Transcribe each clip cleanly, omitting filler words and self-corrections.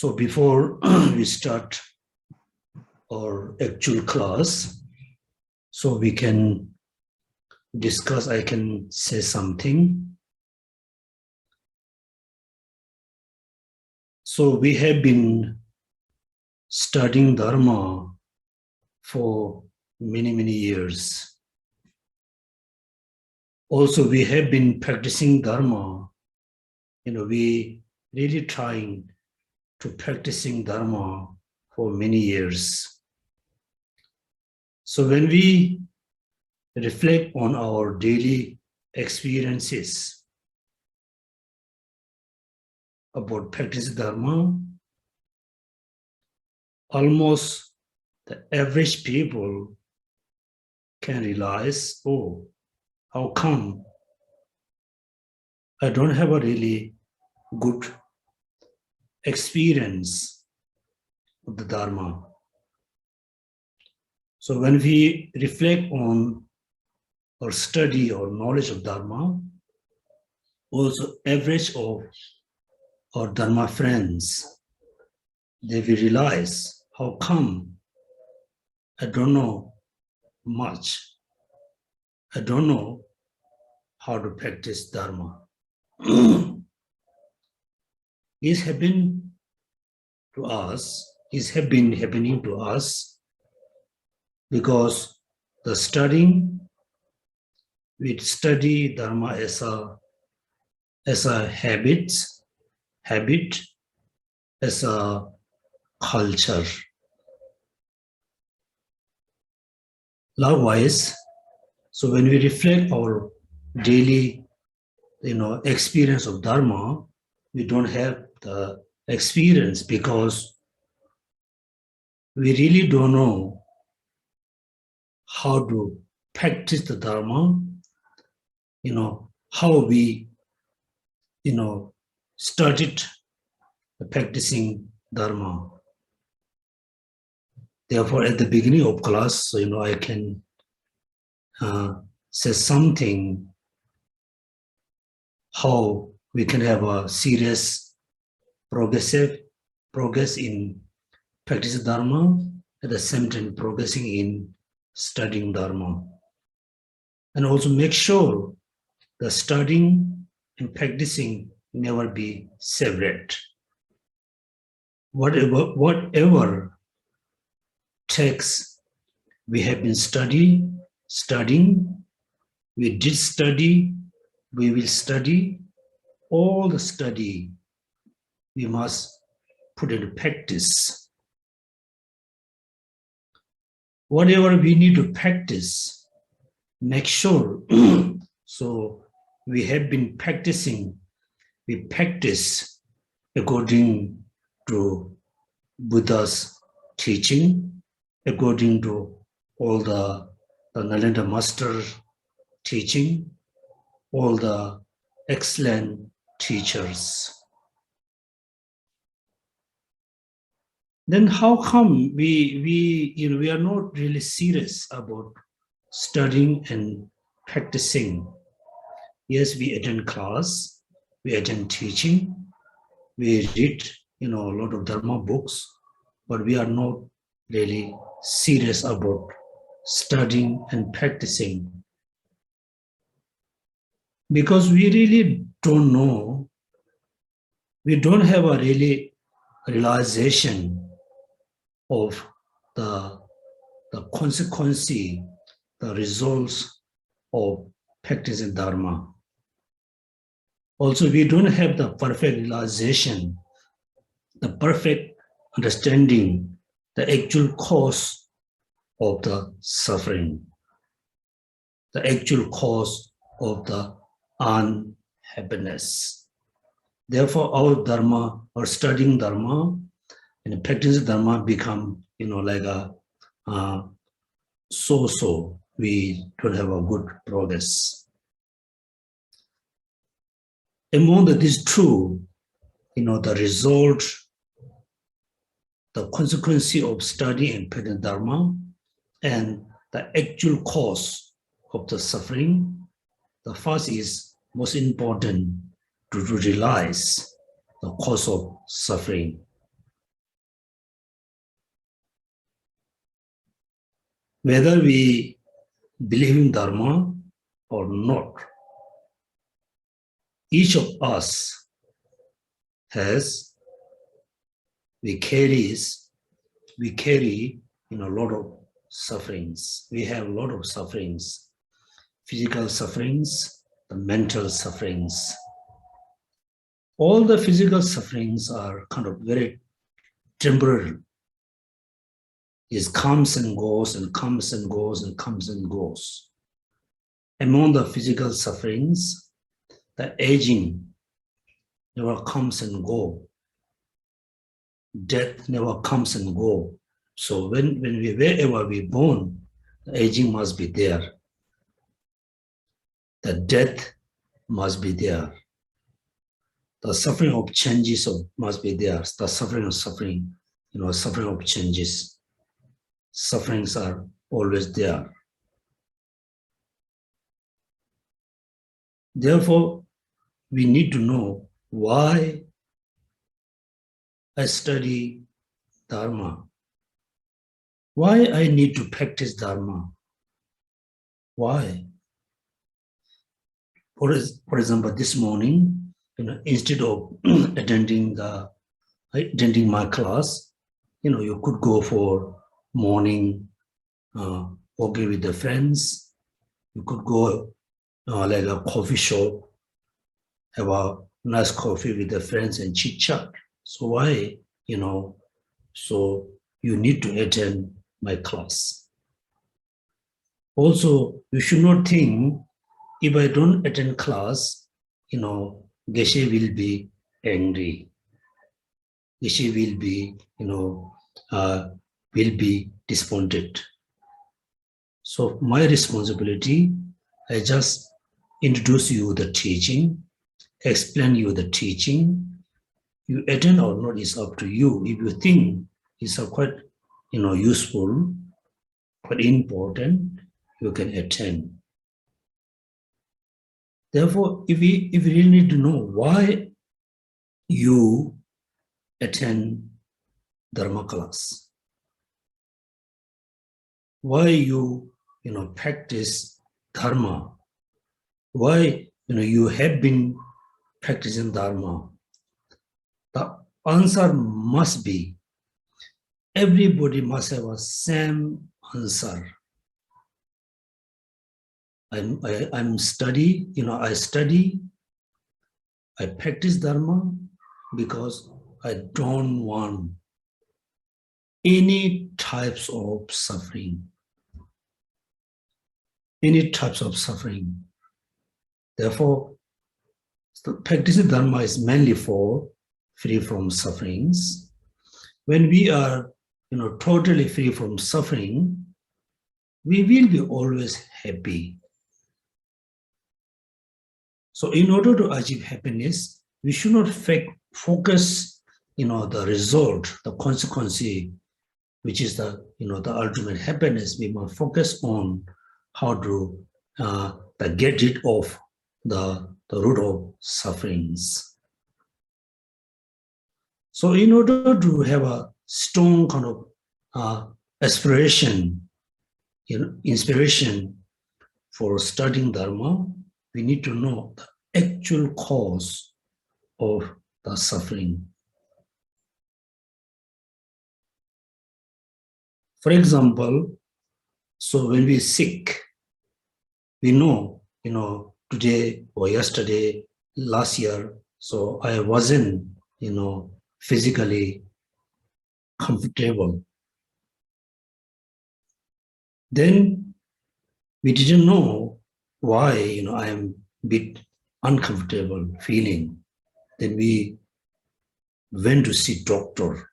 So before we start our actual class, so we can discuss, I can say something. So we have been studying Dharma for many, many years. Also, we have been practicing Dharma. We really trying to practicing Dharma for many years. So when we reflect on our daily experiences about practicing Dharma, almost the average people can realize, oh, how come I don't have a really good experience of the Dharma? So when we reflect on or study or knowledge of Dharma, also average of our Dharma friends, they will realize how come I don't know much. I don't know how to practice Dharma. It's happening to us, it's been happening to us because we study Dharma as a habit, as a culture. Likewise, so when we reflect our daily, experience of Dharma, we don't have the experience because we really don't know how to practice the Dharma, how we, started practicing Dharma. Therefore, at the beginning of class, so, I can say something how we can have a serious progress in practicing Dharma, at the same time progressing in studying Dharma. And also make sure the studying and practicing never be separate. Whatever texts we have been studying, we did study, we will study, all the study we must put into practice. Whatever we need to practice, make sure. So we have been practicing, we practice according to Buddha's teaching, according to all the Nalanda Master teaching, all the excellent teachers. Then how come we are not really serious about studying and practicing? Yes, we attend class, we attend teaching, we read a lot of Dharma books, but we are not really serious about studying and practicing. Because we really don't know, we don't have a really realization of the consequence, the results of practicing Dharma. Also, we don't have the perfect realization, the perfect understanding, the actual cause of the suffering, the actual cause of the unhappiness. Therefore, our Dharma, or studying Dharma and practicing Dharma become, like a so-so. We don't have a good progress. Among these two, the result, the consequence of studying and practicing Dharma, and the actual cause of the suffering, the first is most important to realize the cause of suffering. whether we believe in Dharma or not, each of us we carry a lot of sufferings. We have a lot of sufferings, physical sufferings, the mental sufferings. All the physical sufferings are kind of very temporary. It comes and goes and comes and goes and comes and goes. Among the physical sufferings, the aging never comes and goes. Death never comes and goes. So wherever we're born, the aging must be there. The death must be there. The suffering of changes must be there. The suffering of changes. Sufferings are always there. Therefore, we need to know why I study Dharma. Why I need to practice Dharma? Why? For example, this morning, instead of attending my class, you could go for morning walking with the friends. You could go like a coffee shop, have a nice coffee with the friends and chit chat. So why, so you need to attend my class. Also, you should not think if I don't attend class, Geshe will be angry. Geshe will be despondent. So my responsibility, I just introduce you the teaching, explain you the teaching. You attend or not is up to you. If you think it's quite useful, quite important, you can attend. Therefore, if we really need to know why you attend Dharma class, why you practice Dharma, why you have been practicing Dharma, the answer must be everybody must have a same answer. I study, I practice Dharma because I don't want any types of suffering. Any types of suffering. Therefore, practicing Dharma is mainly for free from sufferings. When we are, totally free from suffering, we will be always happy. So in order to achieve happiness, we should not focus, the result, the consequence, which is the ultimate happiness. We must focus on how to get rid of the root of sufferings. So in order to have a strong kind of aspiration, inspiration for studying Dharma, we need to know the actual cause of the suffering. For example, so when we're sick, we know, today or yesterday, last year, so I wasn't, physically comfortable. Then we didn't know why, I am a bit uncomfortable feeling. Then we went to see doctor.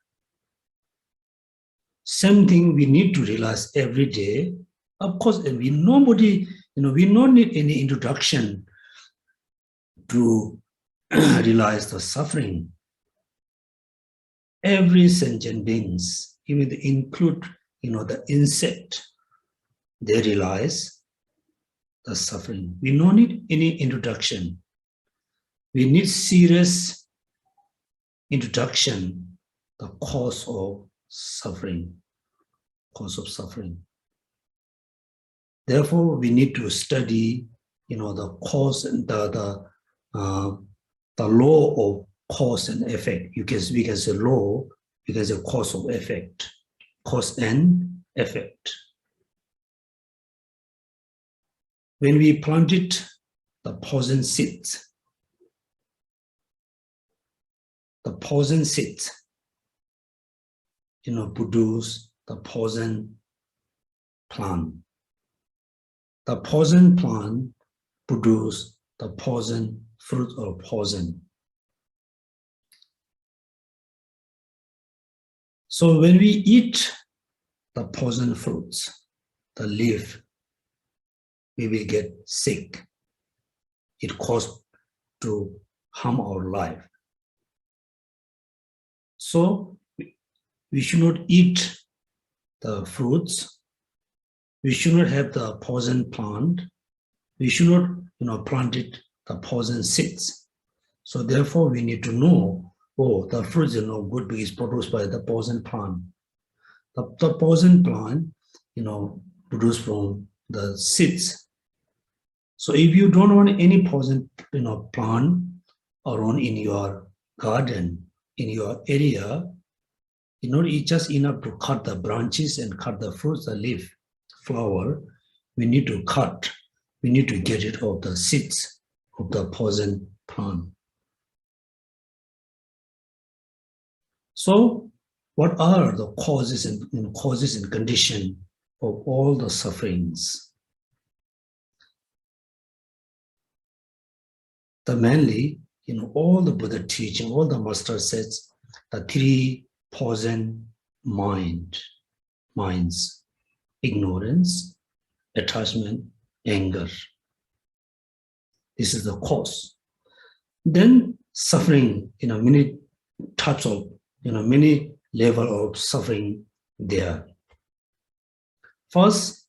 Same thing we need to realize every day. Of course, we don't need any introduction to realize the suffering. Every sentient beings, even they include, the insect, they realize the suffering. We don't need any introduction. We need serious introduction, the cause of suffering. Cause of suffering. Therefore, we need to study, the cause and the law of cause and effect. We can say law, we can say cause of effect, cause and effect. When we planted the poison seeds, produce the poison plant. The poison plant produce the poison fruit or poison. So when we eat the poison fruits, the leaf, we will get sick. It causes to harm our life. So we should not eat the fruits. We should not have the poison plant. We should not, plant the poison seeds. So therefore, we need to know, the fruits are no good because it's produced by the poison plant. The poison plant, produced from the seeds. So if you don't want any poison, plant around in your garden, in your area, it's just enough to cut the branches and cut the fruits, the leaf, flower. We need to cut. We need to get rid of the seeds of the poison plant. So, what are the causes and conditions of all the sufferings? The mainly, all the Buddha teaching, all the master says, the three poison minds: ignorance, attachment, anger. This is the cause. Then suffering, many types of, many level of suffering there. First,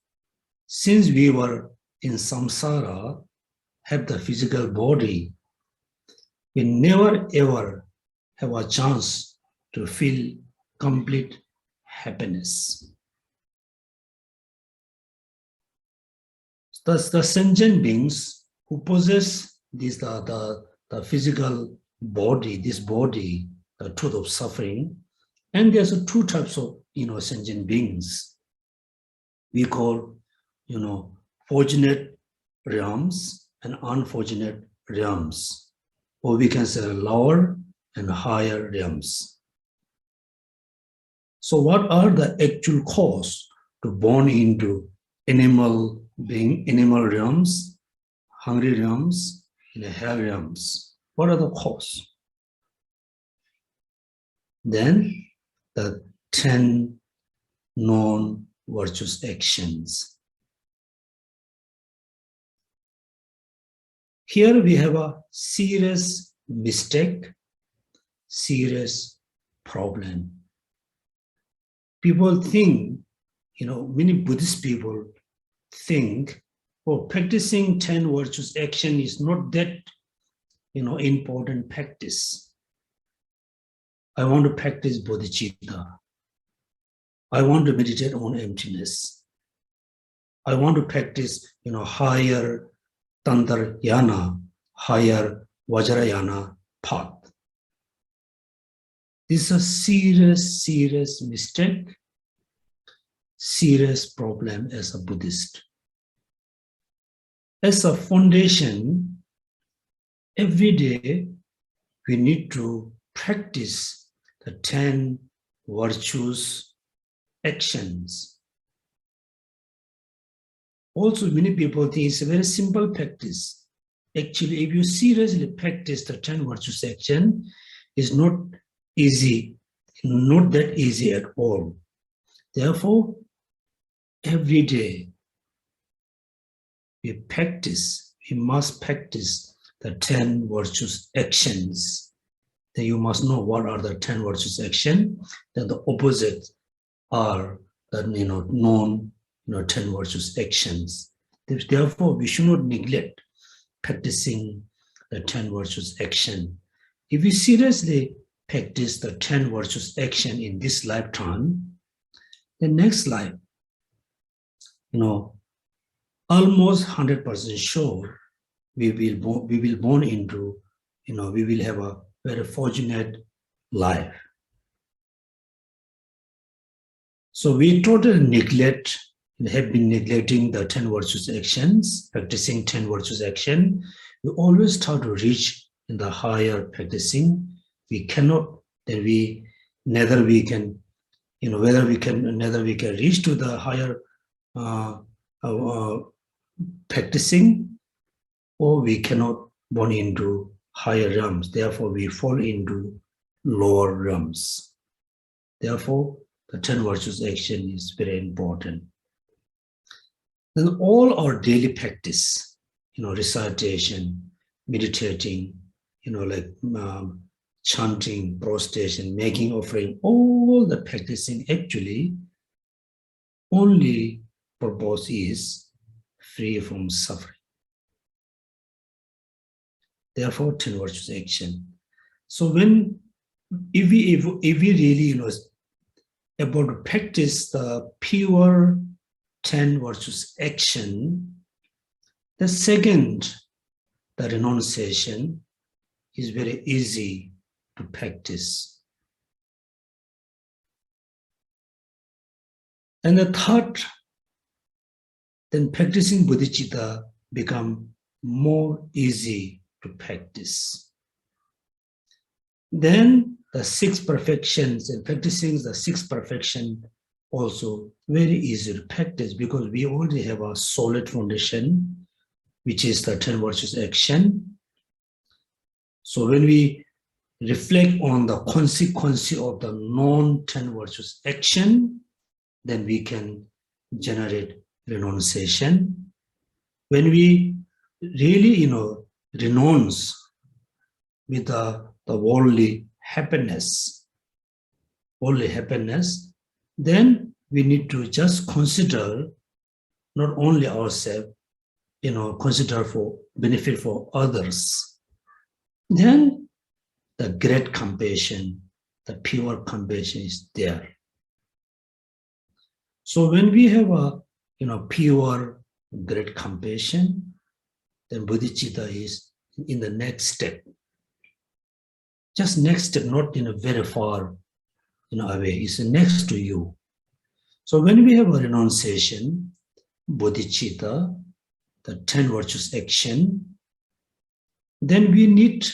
since we were in samsara, have the physical body, we never ever have a chance to feel complete happiness. Thus, the sentient beings who possess this, the physical body, this body, the truth of suffering, and there's two types of, sentient beings. We call, fortunate realms and unfortunate realms, or we can say lower and higher realms. So what are the actual cause to born into animal realms, hungry realms, and hell realms? What are the cause? Then the 10 known virtuous actions. Here we have a serious mistake, serious problem. People think, many Buddhist people think, practicing 10 virtuous action is not that, important practice. I want to practice bodhicitta. I want to meditate on emptiness. I want to practice, higher Tantrayana, higher Vajrayana path. This is a serious, serious mistake, serious problem as a Buddhist. As a foundation, every day we need to practice the 10 virtuous actions. Also, many people think it's a very simple practice. Actually, if you seriously practice the 10 virtuous action, it's not easy, not that easy at all. Therefore, every day we must practice the 10 virtuous actions. Then you must know what are the 10 virtuous actions. Then the opposite are the known 10 virtuous actions. Therefore, we should not neglect practicing the 10 virtuous action. If we seriously practice the 10 virtuous action in this lifetime, the next life, almost 100% sure we will born into, we will have a very fortunate life. So we totally have been neglecting the 10 virtuous actions, practicing 10 virtuous action. We always try to reach in the higher practicing. We cannot, then neither we can reach to the higher practicing, or we cannot born into higher realms. Therefore, we fall into lower realms. Therefore, the 10 virtuous action is very important. Then all our daily practice, recitation, meditating, chanting, prostration, making offering, all the practicing actually only purpose is free from suffering. Therefore, 10 virtuous action. So if we really, about to practice the pure 10 virtuous action, the second, the renunciation, is very easy to practice. And the third, then practicing bodhicitta become more easy to practice. Then the 6 perfections, and practicing the 6 perfection also very easy to practice, because we already have a solid foundation, which is the 10 virtuous action. So when we reflect on the consequence of the non-10 virtuous action, then we can generate renunciation. When we really, renounce with the worldly happiness, then we need to just consider not only ourselves, consider for benefit for others. Then the great compassion, the pure compassion is there. So when we have a, pure great compassion, then bodhicitta is in the next step. Just next step, not very far away, it's next to you. So when we have a renunciation, bodhicitta, the 10 virtuous action, then we need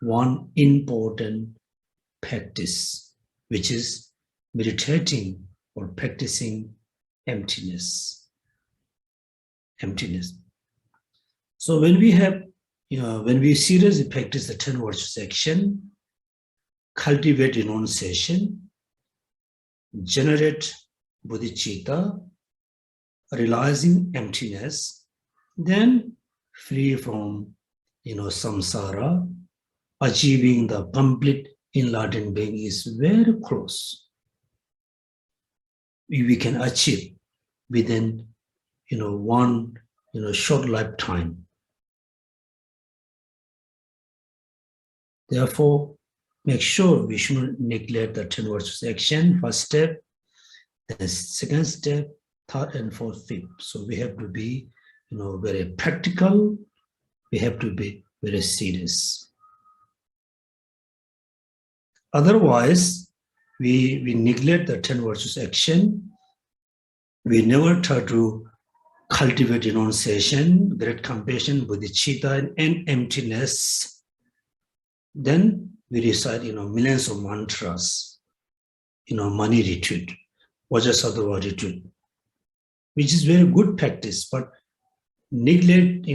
one important practice, which is meditating or practicing emptiness. So when we have, when we seriously practice the 10 virtuous action, cultivate renunciation, generate bodhicitta, realizing emptiness, then free from, samsara, achieving the complete enlightened being is very close. We can achieve within, one, short lifetime. Therefore, make sure we shouldn't neglect the 10 virtuous action, first step, the second step, third and fourth, fifth. So we have to be, very practical. We have to be very serious. Otherwise, we neglect the 10 virtuous action. We never try to cultivate renunciation, great compassion, bodhicitta, and emptiness. Then we recite, millions of mantras, money retreat, Vajrasattva retreat, which is very good practice, but neglect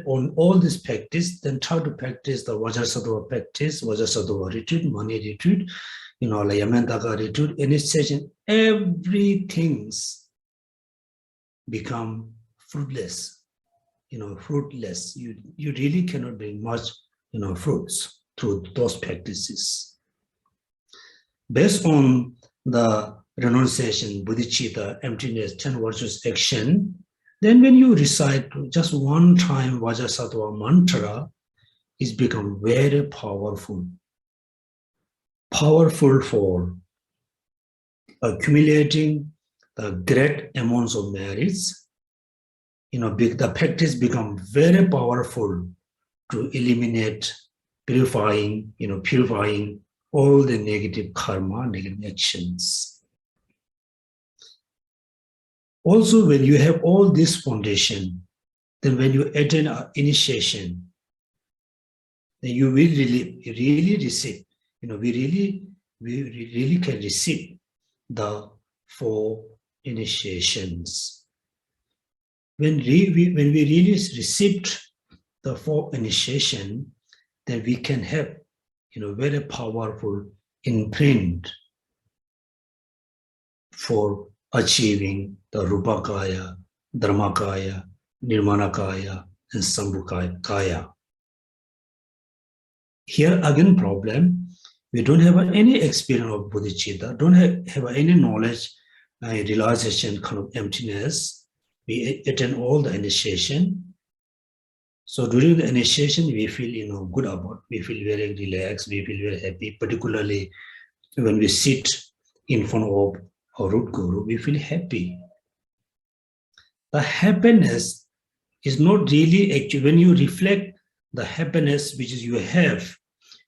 on all this practice, then try to practice the Vajrasattva practice, Vajrasattva retreat, money retreat, like Yamantaka retreat, initiation, everything's become fruitless, fruitless. You really cannot bring much, fruits through those practices. Based on the renunciation, bodhicitta, emptiness, 10 virtuous action, then when you recite just one time Vajrasattva mantra, it's become very powerful. Powerful for accumulating the great amounts of merits, the practice become very powerful to eliminate, purifying all the negative karma, negative actions. Also, when you have all this foundation, then when you attend an initiation, then you will really receive, we really can receive the 4 initiations. When we really received the 4 initiation, then we can have, very powerful imprint for achieving the Rupakaya, Dharmakaya, Nirmanakaya, and Sambhukaya. Here again problem, we don't have any experience of bodhicitta, don't have any knowledge, realization, kind of emptiness. We attend all the initiation. So during the initiation, we feel good about, we feel very relaxed, we feel very happy, particularly when we sit in front of our root guru, we feel happy. The happiness is not really actually, when you reflect the happiness which is you have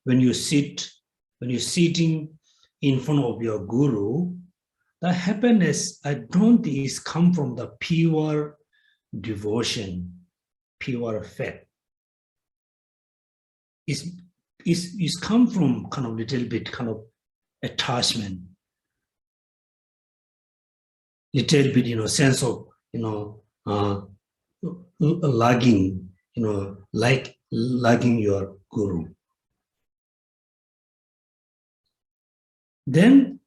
when you're sitting in front of your guru, the happiness, I don't think is come from the pure devotion, pure faith. It's come from kind of little bit kind of attachment, little bit, sense of, lagging, like lagging your guru. Then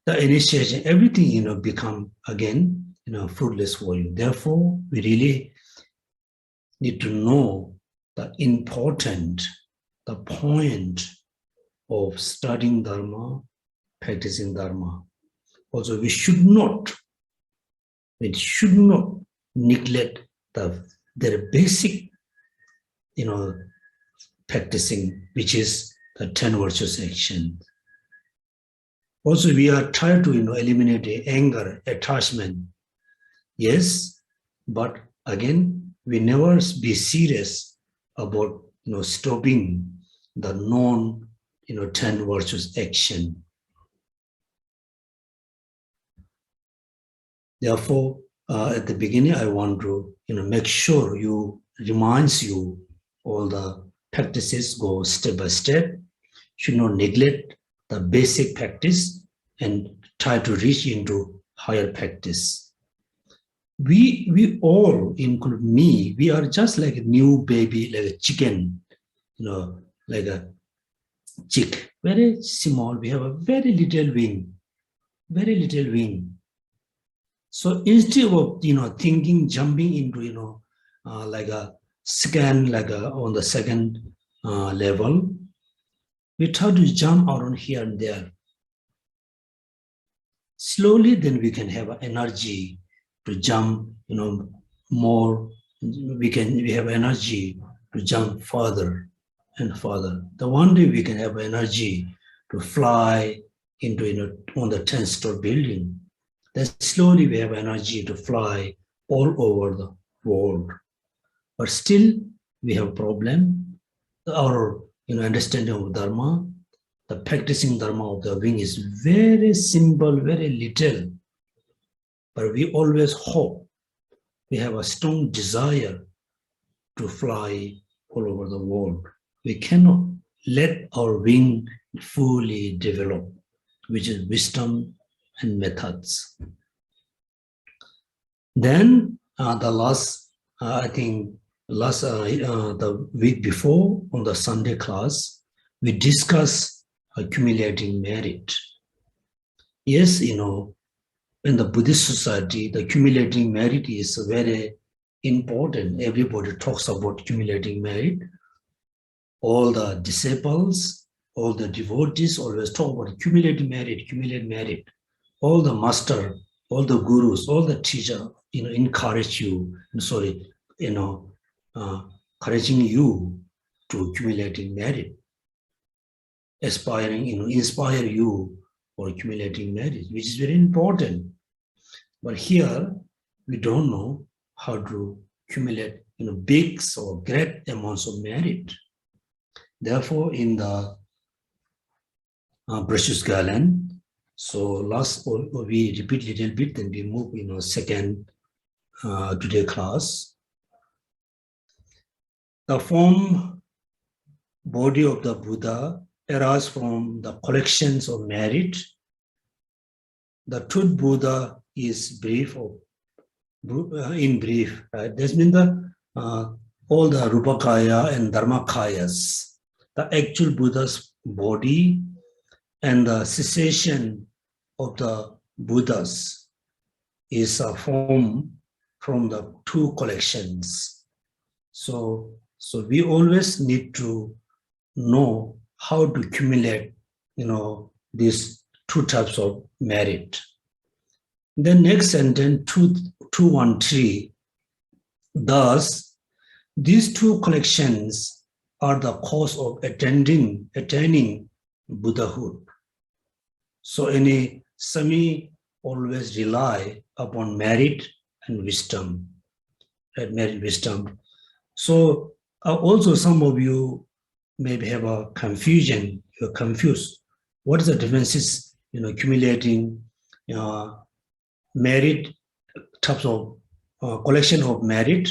the initiation, everything, become again, fruitless for you. Therefore, we really need to know the point of studying Dharma, practicing Dharma. Also, we should not neglect their basic, practicing, which is the 10 virtuous action. Also, we are trying to, eliminate the anger, attachment. Yes, but again, we never be serious about, stopping the non, 10 virtuous action. Therefore, at the beginning, I want to, make sure reminds you all the practices, go step by step. Should not neglect the basic practice and try to reach into higher practice. We all, including me, we are just like a new baby, like a chicken, like a chick, very small. We have a very little wing. So instead of, thinking, jumping into, like a scan, like on the second level, we try to jump around here and there. Slowly, then we can have energy to jump, more. We have energy to jump further and further. The one day we can have energy to fly into, on the 10th-story building. Then slowly we have energy to fly all over the world. But still, we have problem. Our, understanding of Dharma, the practicing Dharma of the wing is very simple, very little. But we always hope, we have a strong desire to fly all over the world. We cannot let our wing fully develop, which is wisdom and methods. Then the last, the week before on the Sunday class, we discussed accumulating merit. Yes, in the Buddhist society, the accumulating merit is very important. Everybody talks about accumulating merit. All the disciples, all the devotees always talk about accumulating merit, accumulate merit. All the master, all the gurus, all the teacher, encourage you, encouraging you to accumulating merit, aspiring, inspire you for accumulating merit, which is very important. But here, we don't know how to accumulate big or great amounts of merit. Therefore, in the Virtuous Garland, so last we repeat a little bit, then we move second today class. The form body of the Buddha arises from the collections of merit. The truth Buddha is brief, in brief, right? This means all the Rupakaya and Dharmakayas, the actual Buddha's body and the cessation of the Buddhas is a form from the two collections. So we always need to know how to accumulate, these two types of merit. The next sentence, 213, thus, these two collections are the cause of attaining Buddhahood. So any Sami always rely upon merit and wisdom, right? Merit, wisdom. So also some of you maybe have a confusion, you're confused. What is the differences, accumulating merit, types of collection of merit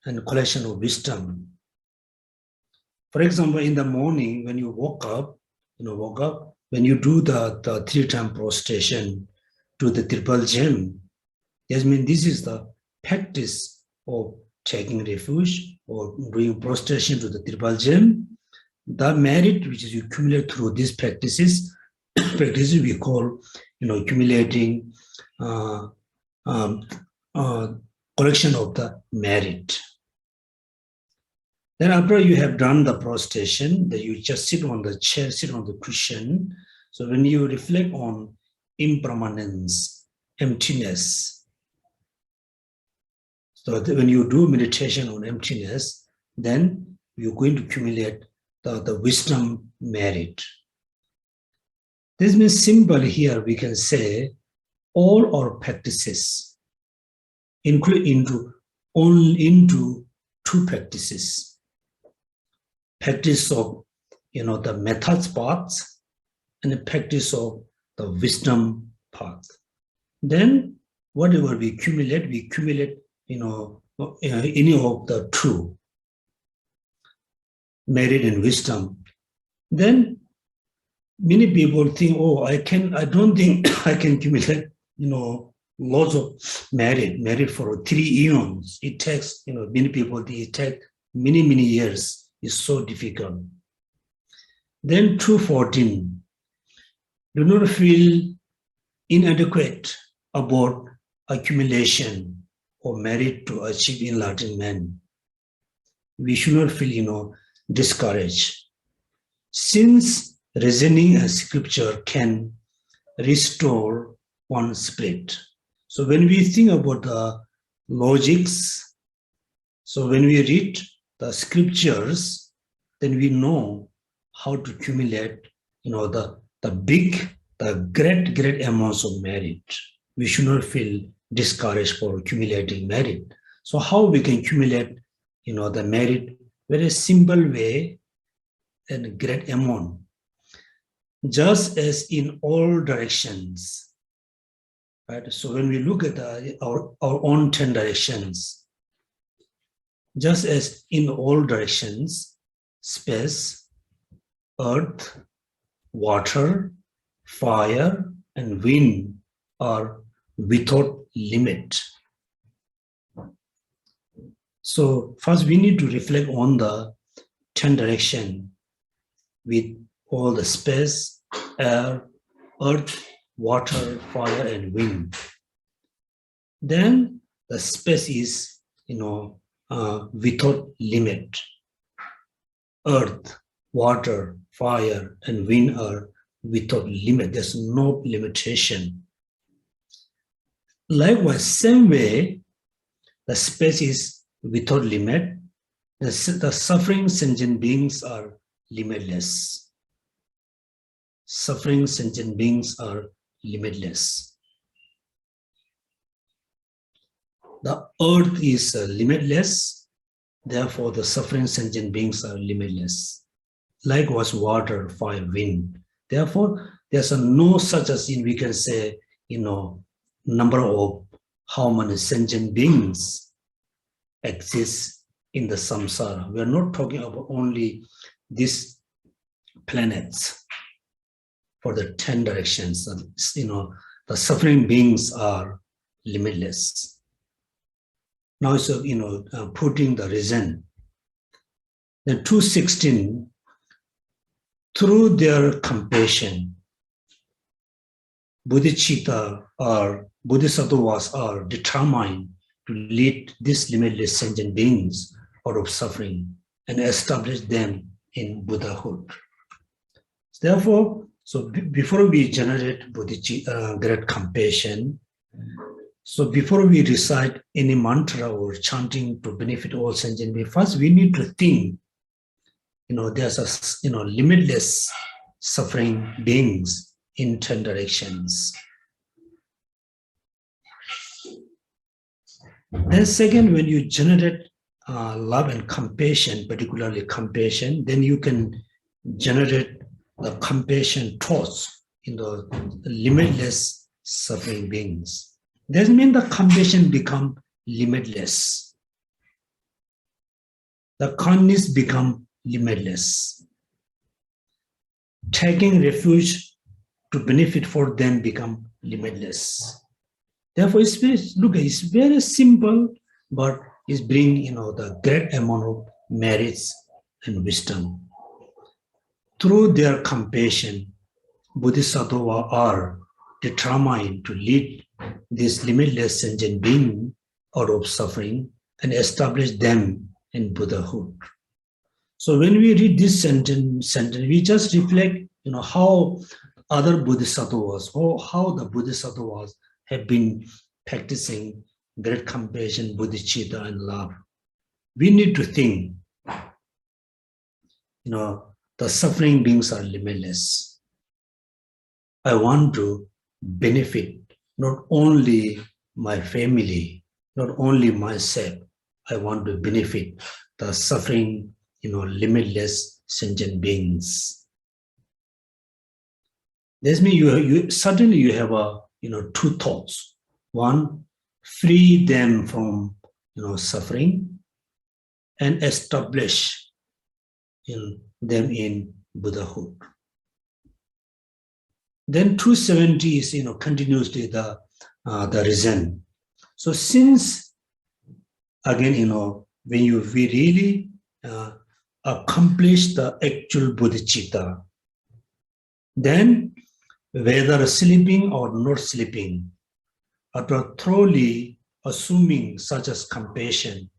and collection of wisdom. For example, in the morning when you woke up, when you do the 3-time prostration to the triple gem, yes, this is the practice of taking refuge or doing prostration to the triple gem. The merit which is accumulated through these practices we call, accumulating collection of the merit. Then after you have done the prostration, that you just sit on the chair, sit on the cushion. So when you reflect on impermanence, emptiness, so when you do meditation on emptiness, then you're going to accumulate the wisdom merit. This means simple here we can say all our practices include into two practices. Practice of the methods part and the practice of the wisdom part. Then whatever we accumulate any of the two, merit and wisdom. Then many people think, I don't think I can accumulate lots of merit for 3 eons. It takes many people, it takes many years. It's so difficult. Then 214, do not feel inadequate about accumulation or merit to achieve enlightenment. We should not feel discouraged. Since reasoning and scripture can restore one's spirit. So when we think about the logics, so when we read the scriptures, then we know how to accumulate, the great amounts of merit. We should not feel discouraged for accumulating merit. So how we can accumulate, the merit? Very simple way and great amount. Just as in all directions, right? So when we look at our own 10 directions, just as in all directions, space, earth, water, fire, and wind are without limit. So first we need to reflect on the 10 directions with all the space, air, earth, water, fire, and wind. Then the space is, without limit. Earth, water, fire, and wind are without limit. There's no limitation. Likewise, same way, the space is without limit. The suffering sentient beings are limitless. Suffering sentient beings are limitless. The earth is limitless, therefore the suffering sentient beings are limitless. Likewise, water, fire, wind. Therefore, there's no such as in we can say, number of how many sentient beings exist in the samsara. We are not talking about only these planets for the 10 directions. The suffering beings are limitless. Now, so putting the reason. Then 216, through their compassion, bodhicitta or bodhisattvas are determined to lead these limitless sentient beings out of suffering and establish them in Buddhahood. Therefore, so before we generate great compassion, so before we recite any mantra or chanting to benefit all sentient beings, first we need to think, there's a limitless suffering beings in 10 directions. Then second, when you generate love and compassion, particularly compassion, then you can generate the compassion thoughts in the limitless suffering beings. That means the compassion become limitless. The kindness become limitless. Taking refuge to benefit for them become limitless. Therefore, it's very simple, but it's bring the great amount of merits and wisdom. Through their compassion, bodhisattvas are determined to lead this limitless sentient being out of suffering and establish them in Buddhahood. So when we read this sentence, we just reflect, how other bodhisattvas, or how the bodhisattvas have been practicing great compassion, bodhicitta, and love. We need to think, the suffering beings are limitless. I want to benefit not only my family, not only myself. I want to benefit the suffering, limitless sentient beings. This means you suddenly you have two thoughts. One, free them from suffering and establish them in Buddhahood. Then 270 is continuously the reason. So since again when we really accomplish the actual bodhicitta, then whether sleeping or not sleeping, after thoroughly assuming such as compassion,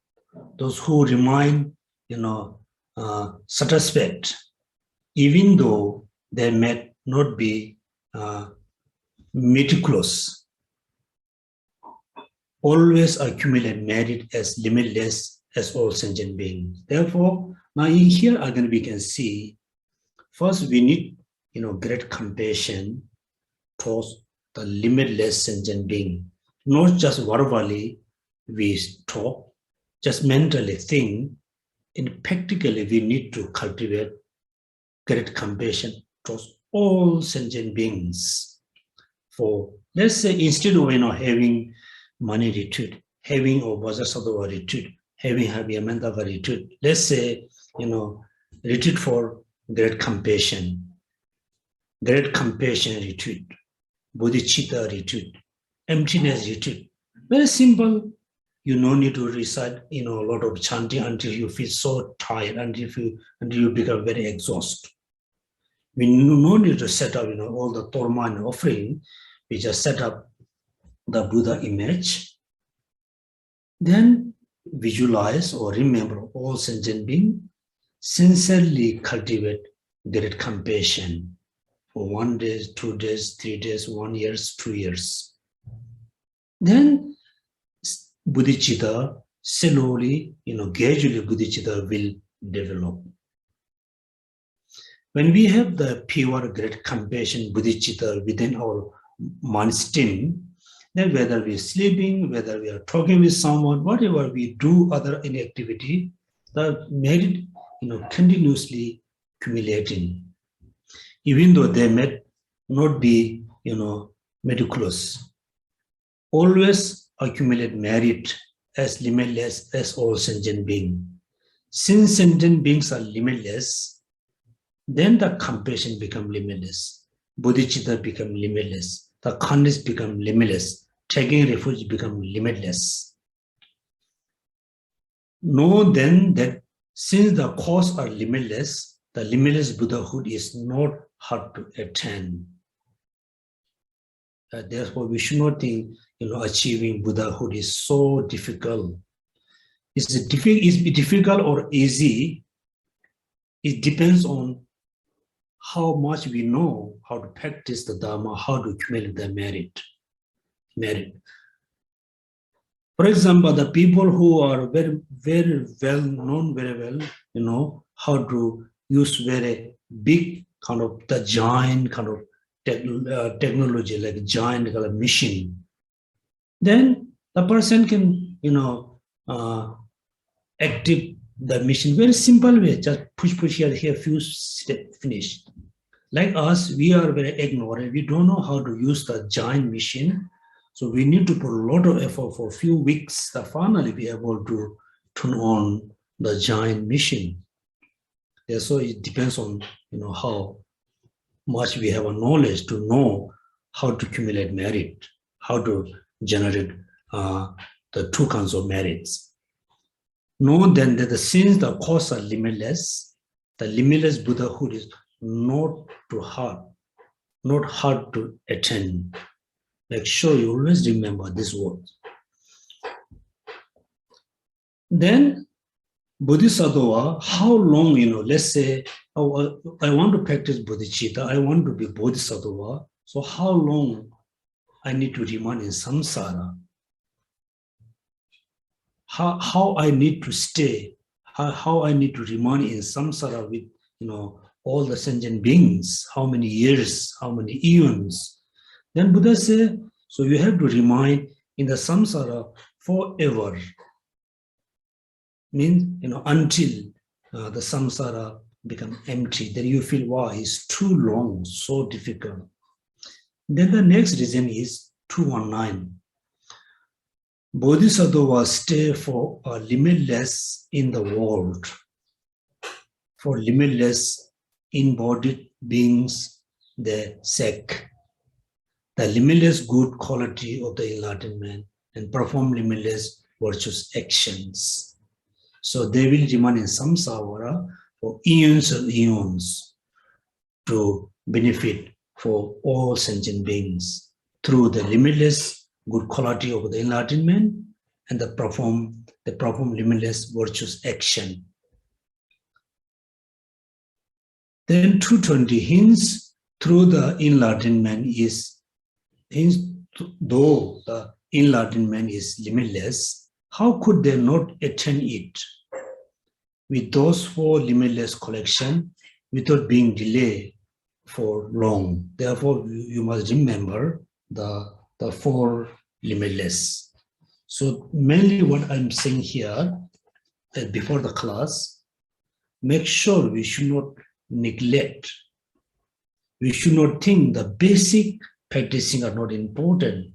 those who remain satisfied, even though they may not be meticulous, always accumulate merit as limitless as all sentient beings. Therefore, now here again we can see, first we need great compassion towards the limitless sentient being. Not just verbally we talk, just mentally think, and practically we need to cultivate great compassion towards all sentient beings. For let's say instead of having money retreat, having a Vajrasattva retreat, having Abhiyamantaka retreat, let's say retreat for great compassion retreat, bodhicitta retreat, emptiness retreat. Very simple. You no need to recite a lot of chanting until you feel so tired, until you become very exhausted. We no need to set up all the Dharma and offering. We just set up the Buddha image. Then visualize or remember all sentient beings. Sincerely cultivate great compassion for 1 day, 2 days, 3 days, 1 year, 2 years. Then bodhicitta slowly, gradually bodhicitta will develop. When we have the pure great compassion bodhicitta within our mind stream, Then whether we're sleeping, whether we are talking with someone, whatever we do, other any activity, the merit, continuously accumulating, even though they may not be, meticulous. Always accumulate merit as limitless as all sentient beings. Since sentient beings are limitless, then the compassion becomes limitless. Bodhicitta becomes limitless. The kindness becomes limitless. Taking refuge becomes limitless. Know then that since the causes are limitless, the limitless Buddhahood is not hard to attain. Therefore, we should not think, achieving Buddhahood is so difficult. Is it difficult or easy? It depends on how much we know how to practice the Dharma, how to accumulate the merit. For example, the people who are very, very well known, very well, how to use very big kind of the giant kind of technology, like a giant kind of machine, then the person can, active the machine very simple way, just push here, few steps, finished. Like us, we are very ignorant. We don't know how to use the giant machine. So we need to put a lot of effort for a few weeks to finally be able to turn on the giant machine. Yeah, so it depends on, how much we have a knowledge to know how to accumulate merit, how to generate the two kinds of merits. Know then that since the causes are limitless, the limitless Buddhahood is not too hard, not hard to attain. Make sure you always remember this word. Then Bodhisattva, how long, let's say, oh, I want to practice bodhicitta, I want to be Bodhisattva, so how long I need to remain in samsara? How I need to stay, how I need to remain in samsara with, all the sentient beings, how many years, how many eons. Then Buddha said, so you have to remain in the samsara forever. Means, until the samsara become empty, then you feel, wow, it's too long, so difficult. Then the next reason is 219. Bodhisattva stay for limitless in the world, for limitless embodied beings, their sake, the limitless good quality of the enlightenment, and perform limitless virtuous actions. So they will remain in samsara for eons and eons to benefit for all sentient beings through the limitless good quality of the enlightenment and they perform limitless virtuous action. Then 220, hence through the enlightenment is, hence though the enlightenment is limitless, how could they not attain it? With those four limitless collection, without being delayed for long. Therefore, you must remember the four limitless. So mainly what I'm saying here, before the class, make sure we should not neglect. We should not think the basic practicing are not important.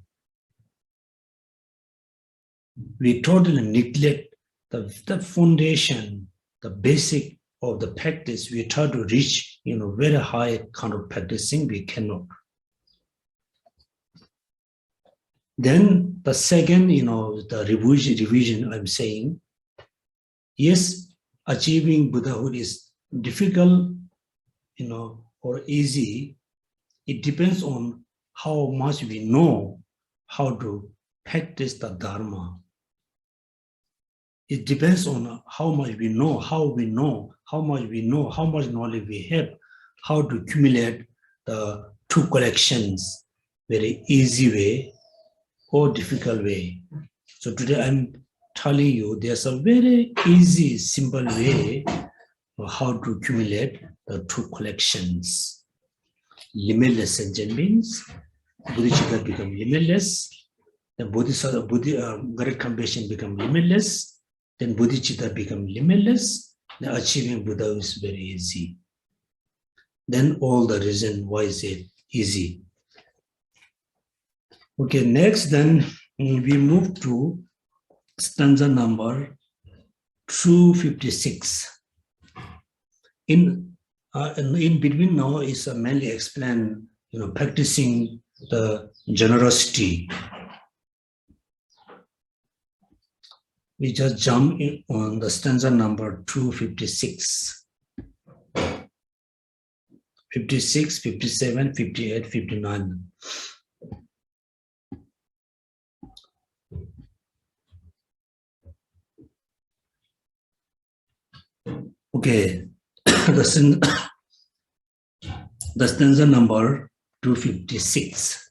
We totally neglect the foundation, the basic of the practice. We try to reach, very high kind of practicing, we cannot. Then the second, the revision I'm saying, yes, achieving Buddhahood is difficult, or easy. It depends on how much we know how to practice the Dharma. It depends on how much we know, how much knowledge we have, how to accumulate the two collections, very easy way or difficult way. So today I'm telling you there's a very easy, simple way of how to accumulate the two collections. Limitless sentient beings, bodhicitta become limitless, then bodhisattva, great compassion become limitless, then bodhicitta become limitless, then achieving Buddha is very easy. Then all the reason why is it easy. Okay, next then we move to stanza number 256. In between now is mainly explain, practicing the generosity. We just jump in on the stanza number 256. 56, 57, 58, 59. Okay, the stanza number 256.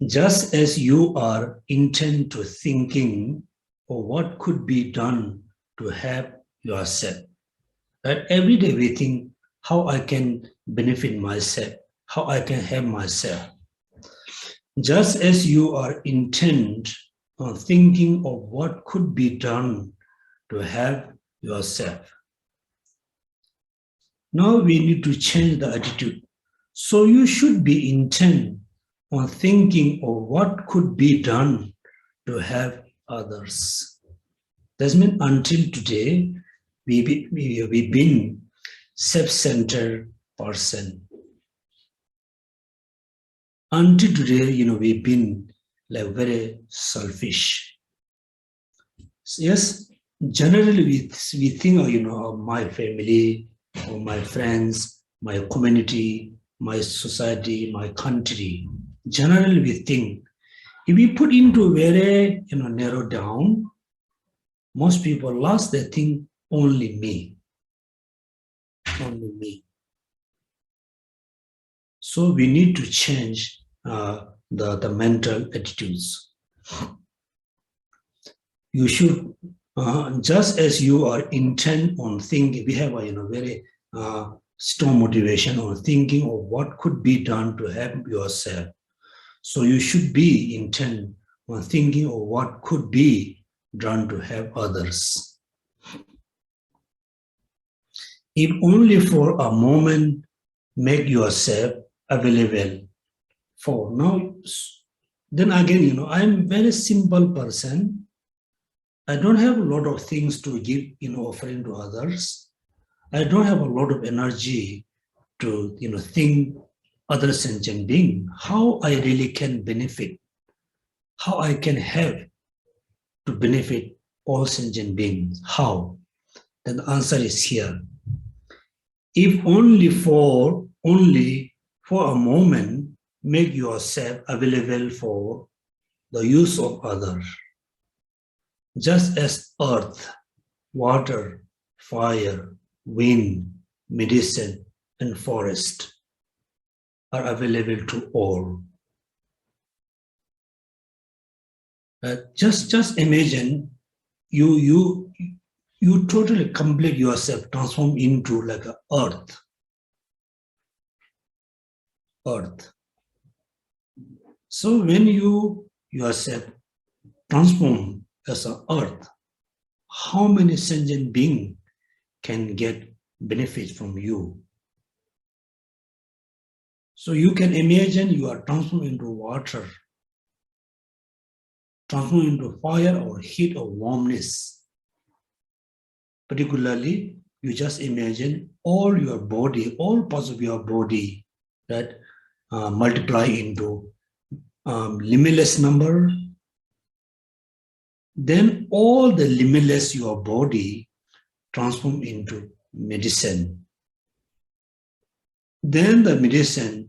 Just as you are intent to thinking of what could be done to help yourself. Right? Every day we think how I can benefit myself, how I can help myself. Just as you are intent on thinking of what could be done to help yourself. Now we need to change the attitude. So you should be intent on thinking of what could be done to help others. That means until today, we've been self-centered person. Until today, we've been like very selfish. Yes, generally we think of my family, or my friends, my community, my society, my country. Generally we think, if we put into very narrow down, most people last they think only me. Only me. So we need to change the mental attitudes. You should, just as you are intent on thinking, we have a very strong motivation on thinking of what could be done to help yourself. So you should be intent on thinking of what could be done to help others. If only for a moment, make yourself available for. Now, then again, I'm very simple person. I don't have a lot of things to give, offering to others. I don't have a lot of energy to, think other sentient being. How I really can benefit, how I can help to benefit all sentient beings. How? Then the answer is here. If only for a moment, make yourself available for the use of others. Just as earth, water, fire, wind, medicine, and forest are available to all. Just imagine you totally complete yourself, transform into like an earth. Earth. So when you yourself transform as an earth, how many sentient beings can get benefit from you? So you can imagine you are transformed into water, transformed into fire or heat or warmness. Particularly, you just imagine all your body, all parts of your body that multiply into limitless number. Then all the limitless your body transform into medicine. Then the medicine,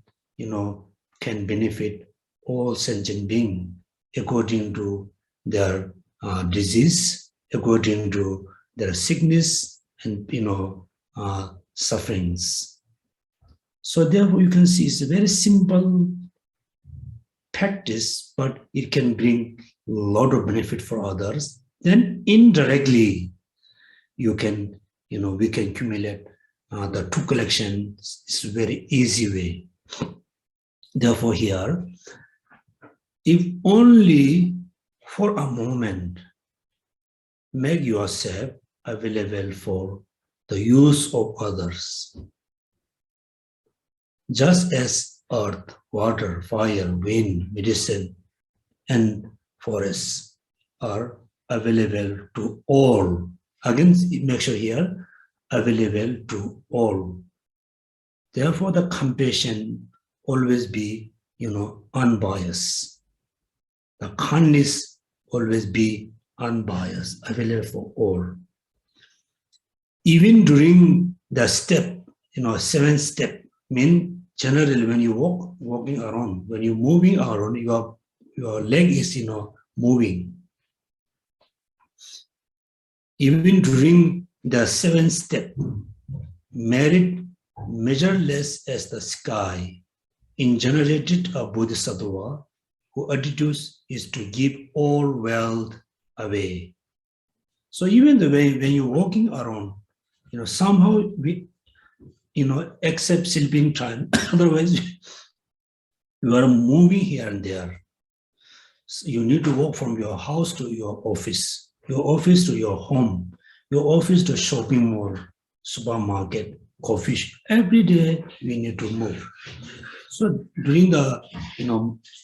can benefit all sentient beings according to their disease, according to their sickness and sufferings. So therefore, you can see it's a very simple practice, but it can bring a lot of benefit for others. Then indirectly, you can, we can accumulate the two collections. It's a very easy way. Therefore, here, if only for a moment, make yourself available for the use of others. Just as earth, water, fire, wind, medicine, and forests are available to all. Again, make sure here, available to all. Therefore, the compassion always be, unbiased. The kindness always be unbiased, available for all. Even during the step, 7th step, mean generally when you walking around, when you're moving around, your leg is, moving. Even during the 7th step, merit measureless as the sky, in generated a bodhisattva whose attitude is to give all wealth away. So even the way when you're walking around, somehow we, except sleeping time, otherwise you are moving here and there. So you need to walk from your house to your office to your home, your office to shopping mall, supermarket, coffee shop. Every day we need to move. So during the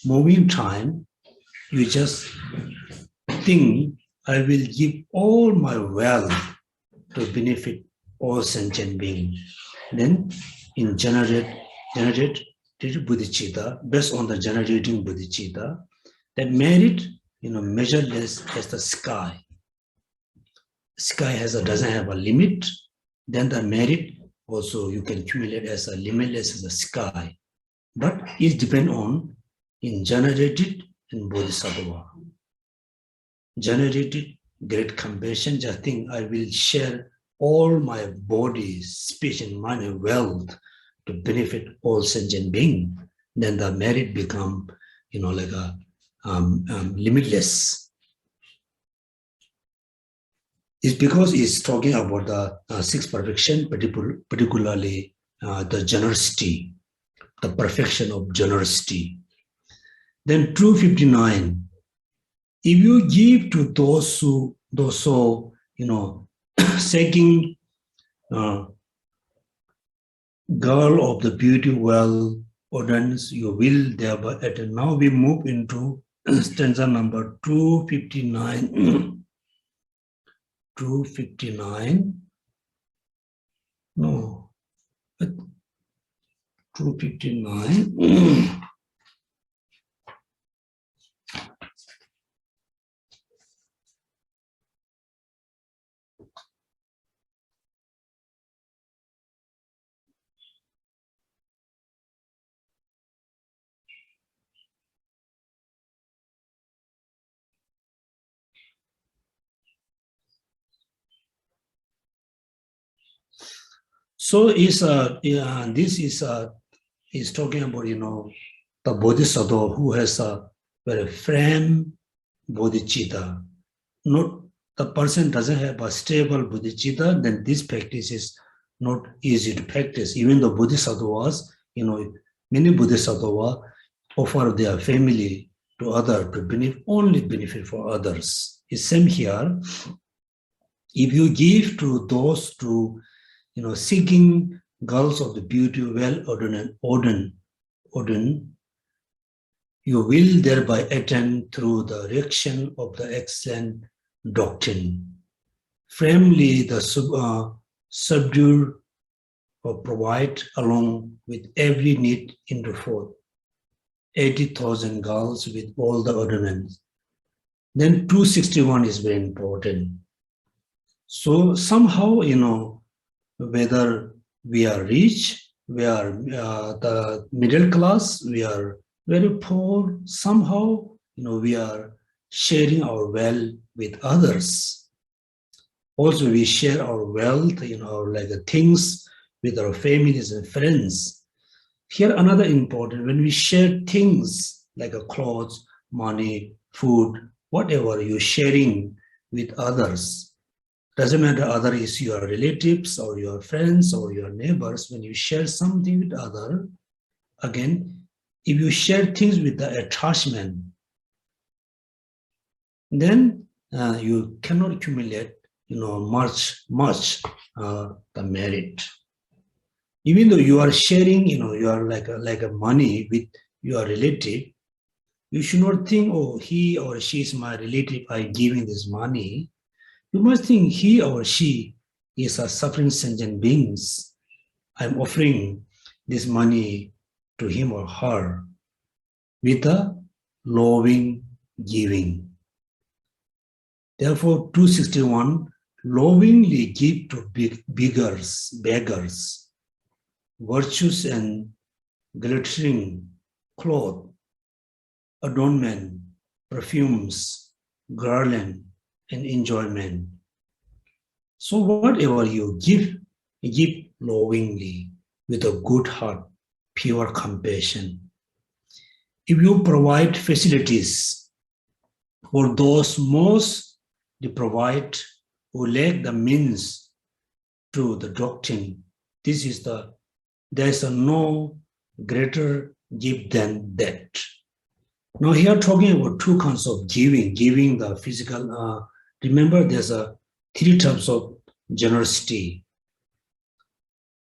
moving time, you just think, I will give all my wealth to benefit all sentient beings. Then in generated bodhicitta, based on the generating bodhicitta, that merit measureless as the sky. Sky doesn't have a limit. Then the merit also you can accumulate as a limitless as the sky. But it depends on in generated and bodhisattva. Generated great compassion, just think I will share all my body, speech, and mind and wealth to benefit all sentient beings. Then the merit become, like a limitless. It's because it's talking about the sixth perfection, particularly the generosity, the perfection of generosity. Then 259, if you give to those who, seeking girl of the beauty well ordinance, you will thereby attain. Now we move into stanza number 259. 259. No. 259. So this is talking about the bodhisattva who has a very firm bodhicitta. Not the person doesn't have a stable bodhicitta, then this practice is not easy to practice. Even the bodhisattvas, many bodhisattvas offer their family to others to only benefit for others. It's same here. If you give to those to seeking girls of the beauty well ordained, you will thereby attain through the reaction of the excellent doctrine. Firmly the subdue or provide along with every need in the forth 80,000 girls with all the ordinance. Then 261 is very important. So somehow, whether we are rich, we are the middle class, we are very poor, somehow, we are sharing our wealth with others. Also, we share our wealth, like the things with our families and friends. Here, another important, when we share things like clothes, money, food, whatever you're sharing with others, doesn't matter other is your relatives or your friends or your neighbors, when you share something with other, again, if you share things with the attachment, then you cannot accumulate, much the merit. Even though you are sharing, you are like a money with your relative, you should not think, oh, he or she is my relative, I'm giving this money. You must think he or she is a suffering sentient beings. I'm offering this money to him or her with a loving giving. Therefore, 261, lovingly give to beggars, virtues and glittering cloth, adornment, perfumes, garland, and enjoyment. So whatever you give lovingly with a good heart, pure compassion. If you provide facilities for those most deprived who lack the means to the doctrine, there is no greater gift than that. Now here talking about two kinds of giving the physical. Remember, there's three types of generosity.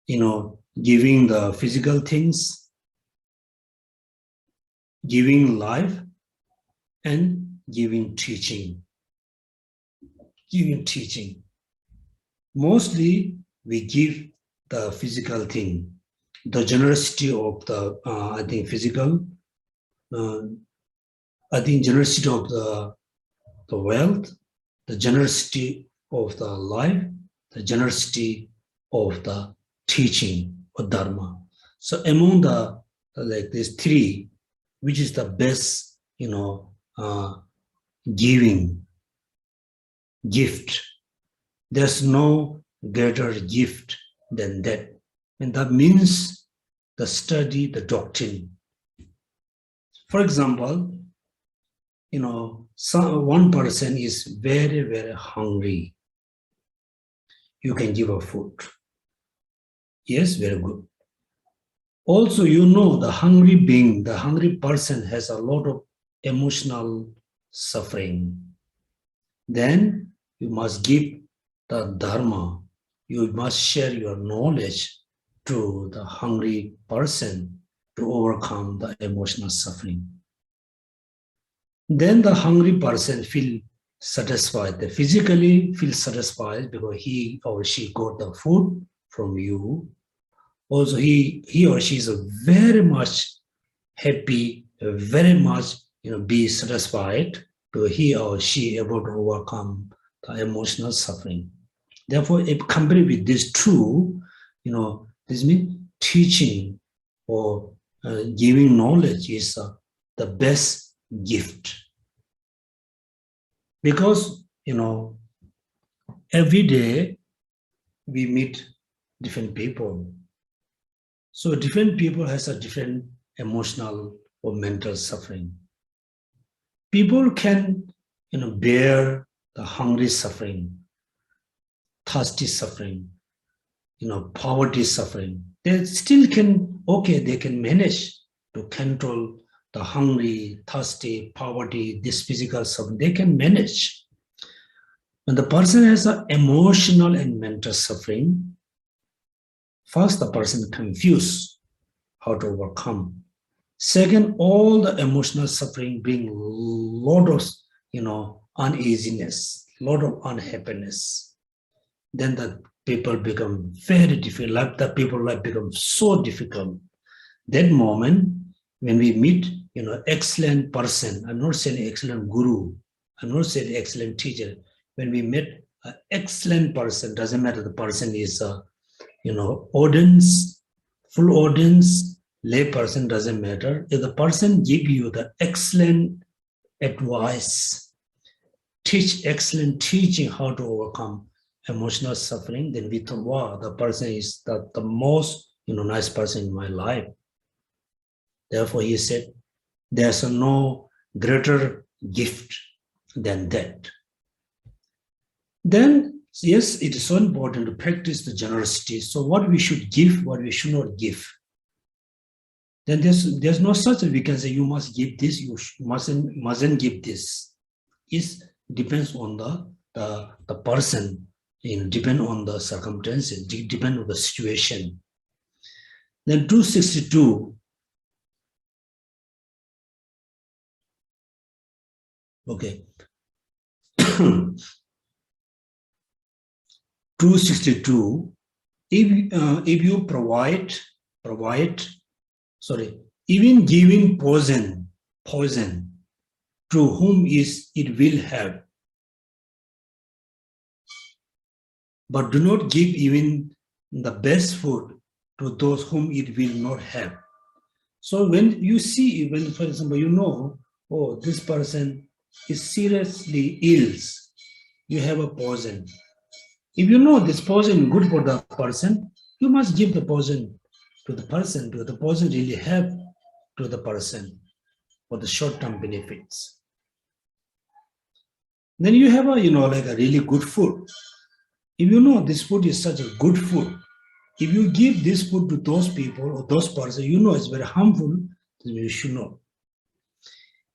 Giving the physical things, giving life, and giving teaching. Giving teaching. Mostly we give the physical thing, the generosity of the physical. Generosity of the wealth, the generosity of the life, the generosity of the teaching or Dharma. So among these three, which is the best, giving gift? There's no greater gift than that. And that means the study, the doctrine. For example, one person is very, very hungry. You can give her food. Yes, very good. Also, the hungry being, the hungry person has a lot of emotional suffering. Then you must give the Dharma. You must share your knowledge to the hungry person to overcome the emotional suffering. Then the hungry person feel satisfied. They physically feel satisfied because he or she got the food from you. Also, he or she is very much happy, very much be satisfied because he or she able to overcome the emotional suffering. Therefore, if compared with these two, this means teaching or giving knowledge is the best gift. Because, every day we meet different people. So different people has a different emotional or mental suffering. People can, bear the hungry suffering, thirsty suffering, poverty suffering. They still can, they can manage to control the hungry, thirsty, poverty, this physical suffering. They can manage. When the person has an emotional and mental suffering, first the person confused how to overcome. Second, all the emotional suffering bring a lot of, uneasiness, a lot of unhappiness. Then the people become very difficult. The people life becomes so difficult. That moment, when we meet, excellent person, I'm not saying excellent guru, I'm not saying excellent teacher. When we meet an excellent person, doesn't matter the person is, audience, full audience, lay person, doesn't matter. If the person give you the excellent advice, teach excellent teaching how to overcome emotional suffering, then we thought, wow, the person is the most, nice person in my life. Therefore, he said, there's no greater gift than that. Then, yes, it is so important to practice the generosity. So what we should give, what we should not give. Then there's no such that we can say you must give this, you mustn't give this. is depends on the person, depend on the circumstances, depend on the situation. Then 262. Okay. 262. If you provide, even giving poison to whom it will help, but do not give even the best food to those whom it will not help. So when you see, when for example, oh, this person is seriously ill, you have a poison. If you know this poison good for the person, you must give the poison to the person, to the poison really help to the person for the short-term benefits. Then you have like a really good food. If you know this food is such a good food, if you give this food to those people or those persons, it's very harmful, then you should know.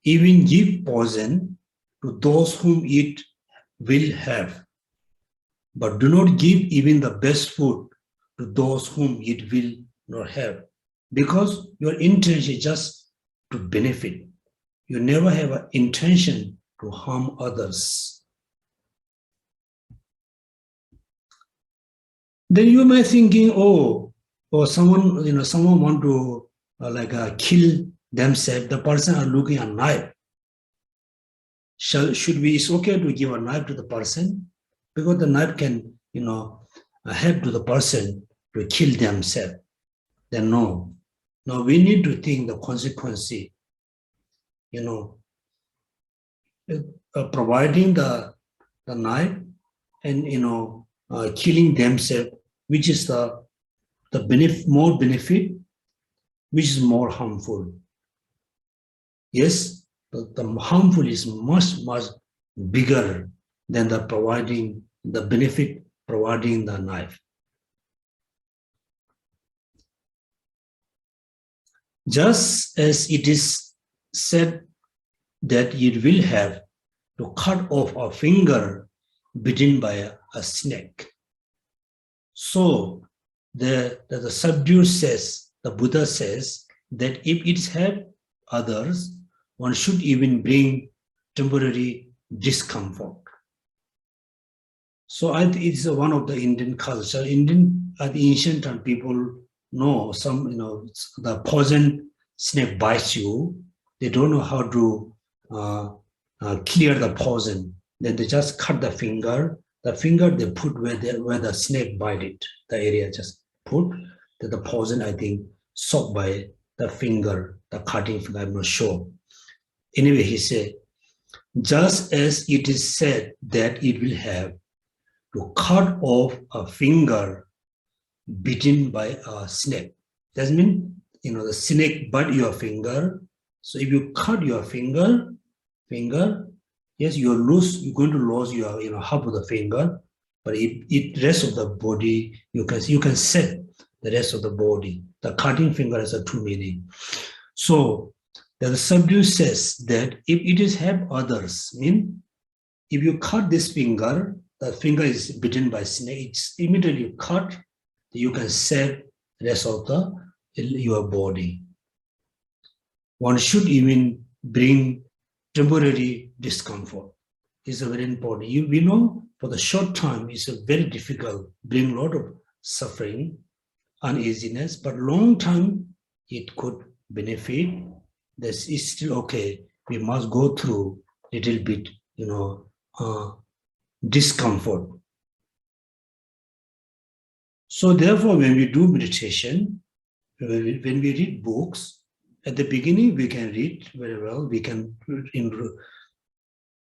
Even give poison to those whom it will have, but do not give even the best food to those whom it will not have, because your intention is just to benefit. You never have an intention to harm others. Then you may thinking, or someone want to kill themselves. The person are looking at a knife. It's okay to give a knife to the person, because the knife can, help to the person to kill themselves. Then no, we need to think the consequence. Providing the knife and killing themselves, which is the more benefit, which is more harmful. Yes, the harmful is much bigger than the benefit providing the knife. Just as it is said that it will have to cut off a finger bitten by a snake. So the subdued says, the Buddha says that if it helps others, one should even bring temporary discomfort. So I think it's one of the Indian culture. The ancient time people know the poison snake bites you. They don't know how to clear the poison. Then they just cut the finger. The finger they put where the snake bite it. The area just put that the poison, I think, soaked by the finger, the cutting finger, I'm not sure. Anyway, he said, just as it is said that it will have to cut off a finger bitten by a snake. That means, the snake bite your finger. So if you cut your finger, yes, you're going to lose your, half of the finger, but if rest of the body, you can set the rest of the body. The cutting finger has a two meaning. So the subdued says that if it is help others, if you cut this finger, the finger is bitten by snake, it's immediately cut, you can save the rest of your body. One should even bring temporary discomfort. It's very important. We know for the short time, it's very difficult, bring a lot of suffering, uneasiness, but long time, it could benefit. This is still okay. We must go through a little bit, discomfort. So therefore, when we do meditation, when we read books, at the beginning, we can read very well. We can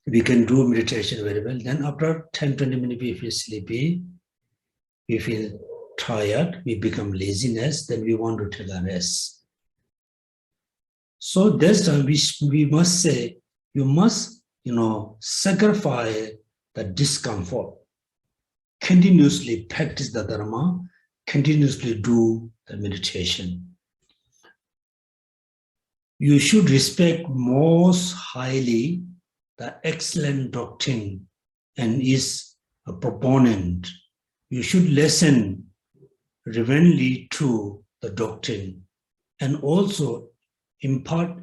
do meditation very well. Then after 10, 20 minutes, we feel sleepy. We feel tired. We become laziness. Then we want to take a rest. So this time we must say, you must, sacrifice the discomfort. Continuously practice the Dharma. Continuously do the meditation. You should respect most highly the excellent doctrine and is a proponent, you should listen reverently to the doctrine and also impart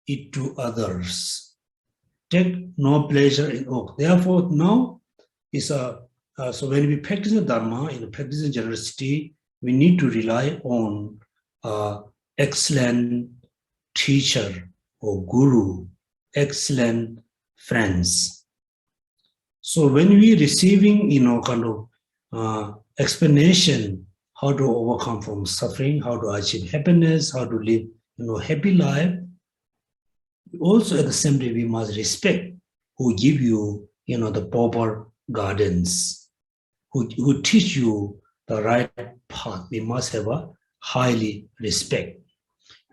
it to others. Take no pleasure in oath. Therefore, now is so when we practice the Dharma, in practicing generosity, we need to rely on excellent teacher or guru, excellent friends. So when we receiving, kind of explanation how to overcome from suffering, how to achieve happiness, how to live, happy life. Also, at the same time, we must respect who give you, the proper guidance, who teach you the right path. We must have a highly respect.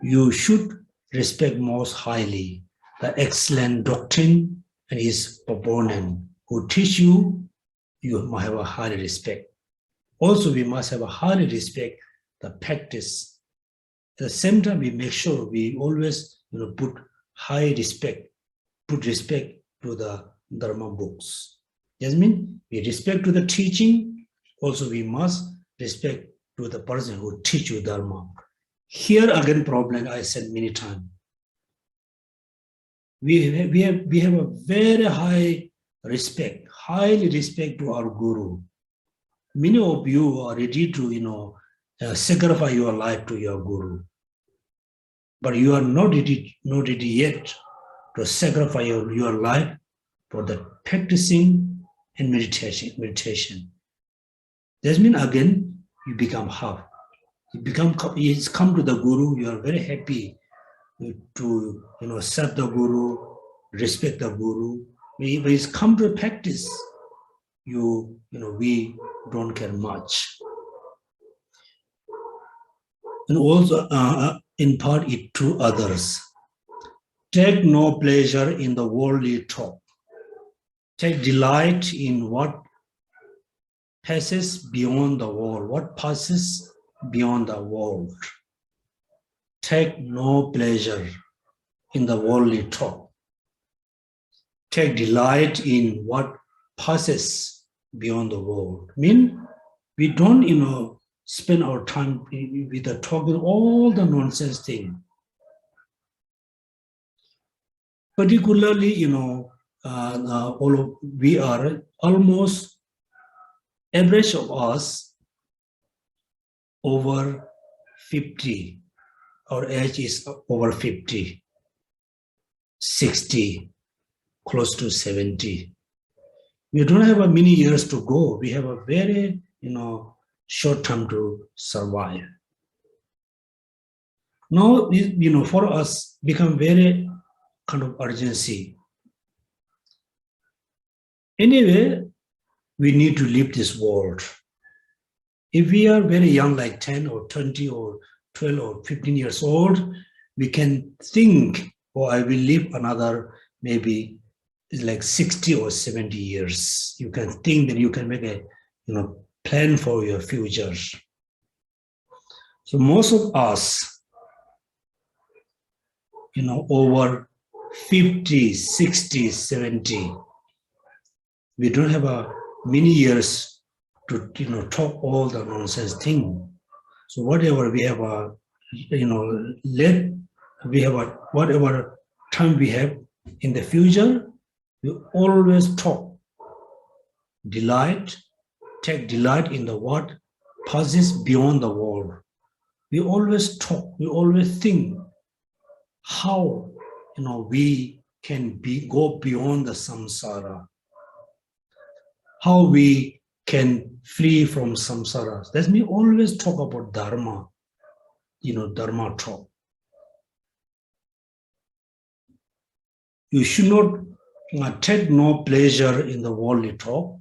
You should respect most highly the excellent doctrine and his proponent who teach you. You must have a highly respect. Also, we must have a highly respect the practice. At the same time, we make sure we always, put respect to the Dharma books. That means we respect to the teaching. Also, we must respect to the person who teach you Dharma. Here again, problem I said many times. We have a very highly respect to our guru. Many of you are ready to, sacrifice your life to your guru, but you are not ready yet to sacrifice your life for the practicing and meditation. That means again you become half. It's come to the guru. You are very happy to serve the guru, respect the guru. When it's come to practice, we don't care much. And also impart it to others. Take no pleasure in the worldly talk. Take delight in what passes beyond the world. What passes beyond the world. Take no pleasure in the worldly talk. Take delight in what passes beyond the world. We don't, spend our time with the talking all the nonsense thing. Particularly, we are almost average of us over 50. Our age is over 50, 60, close to 70. We don't have many years to go. We have a very, short time to survive. Now, for us, become very kind of urgency. Anyway, we need to leave this world. If we are very young, like 10 or 20 or 12 or 15 years old, we can think, I will live another maybe like 60 or 70 years. You can think that you can make a, plan for your future. So most of us, over 50, 60, 70, we don't have many years to, talk all the nonsense thing. So whatever we have, whatever time we have in the future, we always talk, take delight in the what passes beyond the world. We always talk, we always think how, we can go beyond the samsara, how we can free from samsara. That's me always talk about Dharma, Dharma talk. You should not take no pleasure in the worldly talk,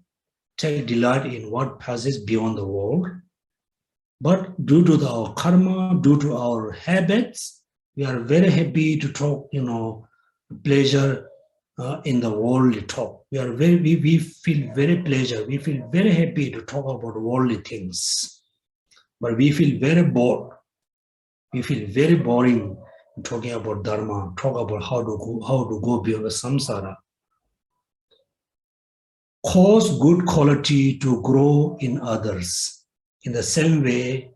take delight in what passes beyond the world. But due to our karma, due to our habits, we are very happy to talk, pleasure in the worldly talk. We feel very pleasure. We feel very happy to talk about worldly things. But we feel very bored. We feel very boring talking about Dharma, talk about how to go beyond the samsara. cause good quality to grow in others in the same way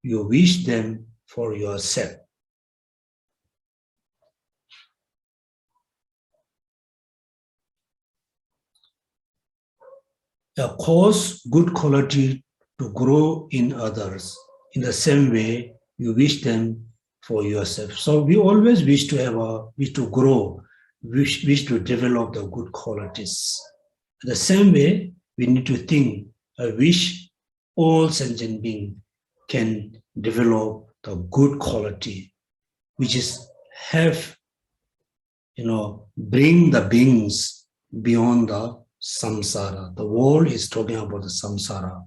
you wish them for yourself. Cause good quality to grow in others in the same way you wish them for yourself. So we always wish to grow, wish to develop the good qualities. The same way we need to think, I wish all sentient beings can develop the good quality, which is bring the beings beyond the samsara. The world is talking about the samsara.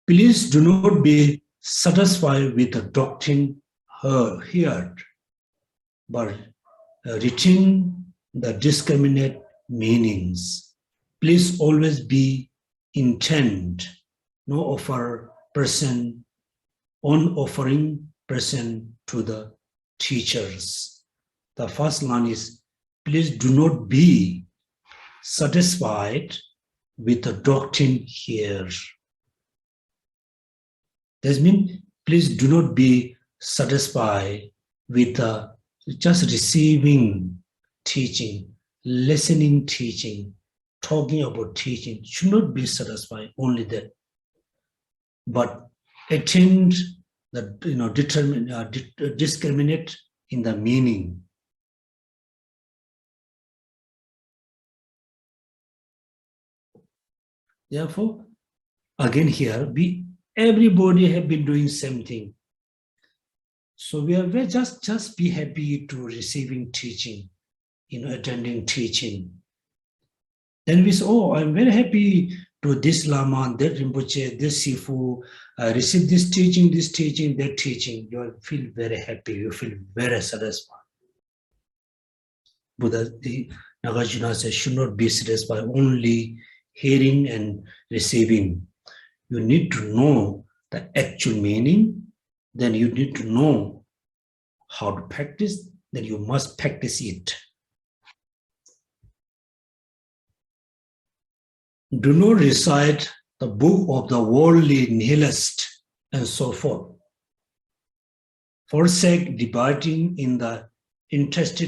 Please do not be satisfied with the doctrine heard, but retain the discriminate meanings. Please always be intent, no offering present to the teachers. The first line is, please do not be satisfied with the doctrine here. That means, please do not be satisfied with just receiving teaching, listening teaching, talking about teaching. Should not be satisfied only that, but attend the discriminate in the meaning. Therefore, again here, everybody have been doing same thing. So we are just be happy to receiving teaching, attending teaching. Then we say, oh, I'm very happy to this Lama, that Rinpoche, this Sifu, receive this teaching, that teaching. You feel very happy, you feel very satisfied. Buddha, Nagarjuna says, should not be satisfied only hearing and receiving. You need to know the actual meaning, then you need to know how to practice, then you must practice it. Do not recite the book of the worldly nihilist and so forth. Forsake debating in the interests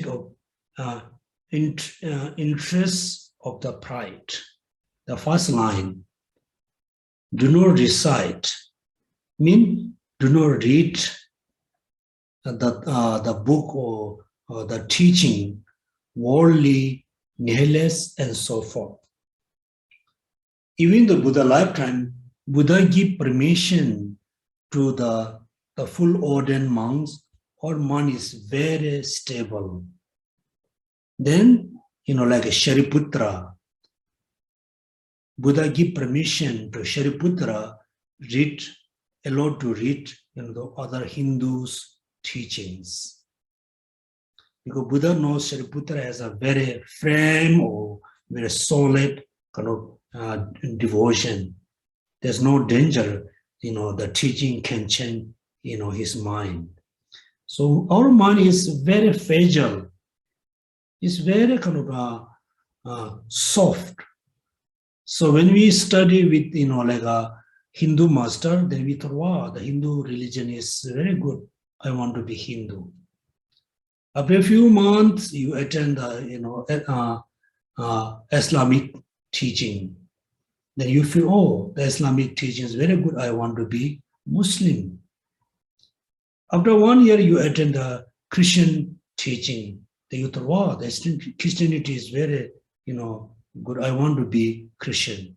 of the pride. The first line, do not recite, mean do not read the book or the teaching, worldly, nihilist, and so forth. Even the Buddha lifetime, Buddha give permission to the full ordained monks, or monk is very stable. Then, like a Shariputra, Buddha give permission to Shariputra allowed to read the other Hindus' teachings. Because Buddha knows Shariputra has a very firm or very solid kind of devotion. There's no danger, the teaching can change, his mind. So our mind is very fragile. It's very kind of soft. So when we study with, like a Hindu master, then we thought, wow, the Hindu religion is very good. I want to be Hindu. After a few months, you attend Islamic teaching. Then you feel, oh, the Islamic teaching is very good. I want to be Muslim. After 1 year, you attend the Christian teaching. Then you thought, wow, the Christianity is very, good. I want to be Christian.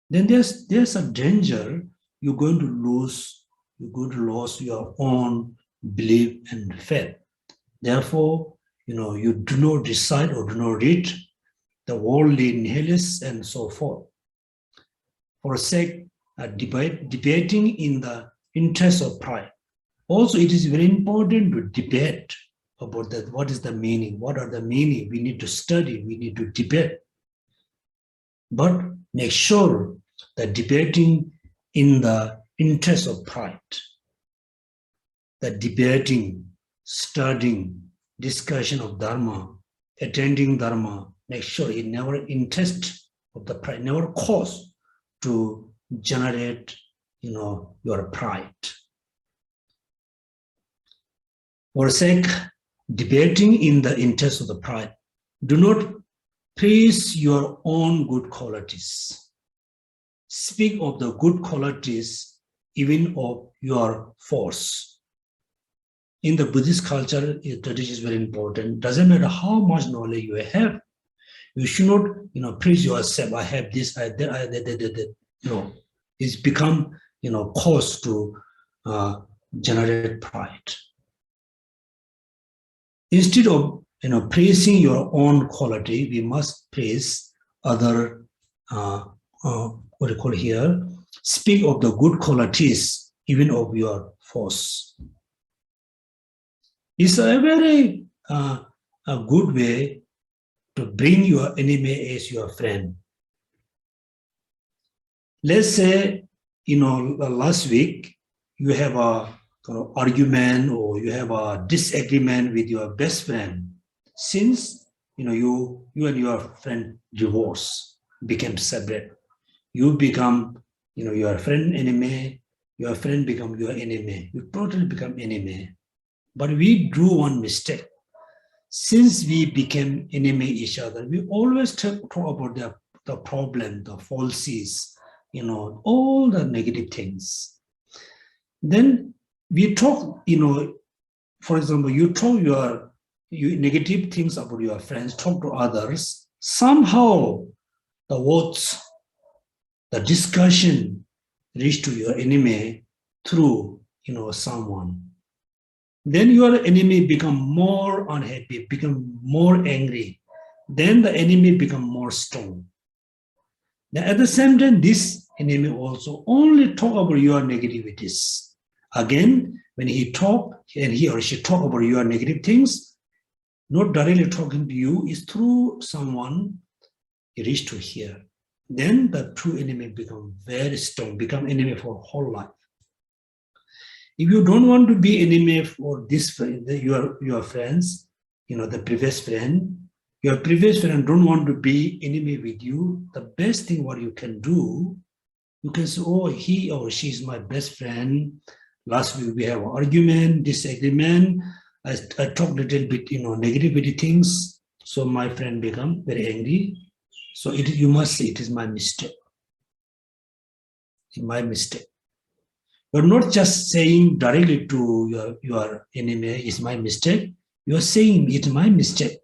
Then there's a danger. You're going to lose your own belief and faith. Therefore, you do not decide or do not read the worldly nihilists and so forth. Forsake debating in the interest of pride. Also, it is very important to debate about that. What is the meaning? What are the meaning? We need to study. We need to debate. But make sure that debating in the interest of pride, that debating, studying, discussion of Dharma, attending Dharma, make sure it never interest of the pride, never cause to generate, your pride. Forsake debating in the interest of the pride. Do not praise your own good qualities. Speak of the good qualities even of your foes. In the Buddhist culture, tradition is very important. Doesn't matter how much knowledge you have, you should not, praise yourself. I have this, I that, I that. No, it's become, cause to generate pride. Instead of, praising your own quality, we must praise other. What do you call here? Speak of the good qualities, even of your foes. It's a very a good way to bring your enemy as your friend. Let's say, last week you have a argument or you have a disagreement with your best friend. Since you and your friend divorce, became separate, you become your friend enemy. Your friend become your enemy. You totally become enemy. But we do one mistake. Since we became enemy each other, we always talk about the problem, the falsities, all the negative things. Then we talk, for example, you talk your negative things about your friends, talk to others. Somehow the words, the discussion reach to your enemy through, someone. Then your enemy become more unhappy, become more angry. Then the enemy become more strong. Then at the same time, this enemy also only talk about your negativities. Again, when he talk and he or she talk about your negative things, not directly talking to you, is through someone he reach to hear. Then the true enemy become very strong, become enemy for whole life. If you don't want to be enemy for this your friends, the previous friend, your previous friend don't want to be enemy with you, the best thing what you can do, you can say, oh, he or she is my best friend. Last week we have an argument, disagreement. I talked a little bit, negativity things. So my friend become very angry. So you must say it is my mistake. It's my mistake. You're not just saying directly to your enemy, it's my mistake. You're saying it's my mistake.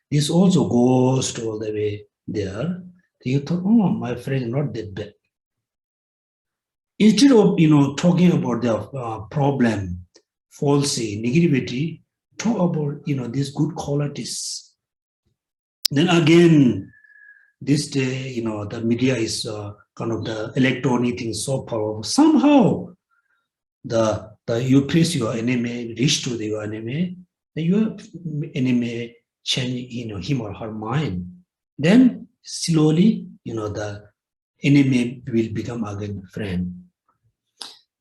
This also goes to all the way there. You thought, oh, my friend is not that bad. Instead of talking about the problem, falsity, negativity, talk about these good qualities. Then again, this day, the media is kind of the electronic thing so powerful. Somehow, you praise your enemy, reach to your enemy, then your enemy change him or her mind. Then slowly, the enemy will become again friend.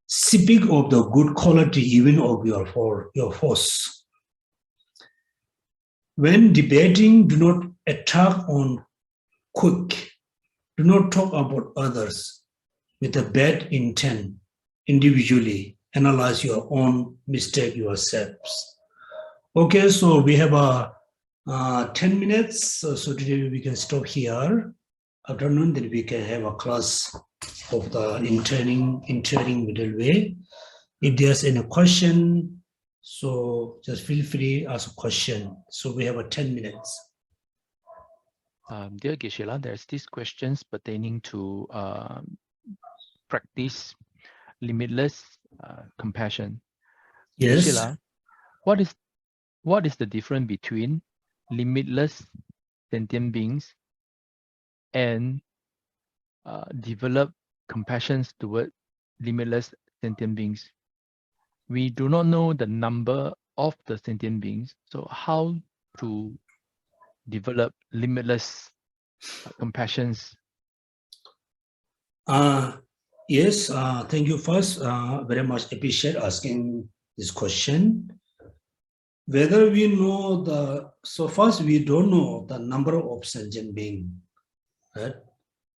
Speak of the good quality even of your foes. When debating, do not attack on quick. Do not talk about others with a bad intent. Individually, analyze your own mistake yourselves. Okay, so we have 10 minutes. So today we can stop here. Afternoon, then we can have a class of the interning middle way. If there's any question, so just feel free to ask a question. So we have 10 minutes. Dear Geshe, there's these questions pertaining to practice limitless compassion. Yes. Geshe, what is the difference between limitless sentient beings and develop compassion toward limitless sentient beings? We do not know the number of the sentient beings, so how to develop limitless compassions? Yes, thank you first. Very much appreciate asking this question. whether we know so first we don't know the number of sentient beings, right?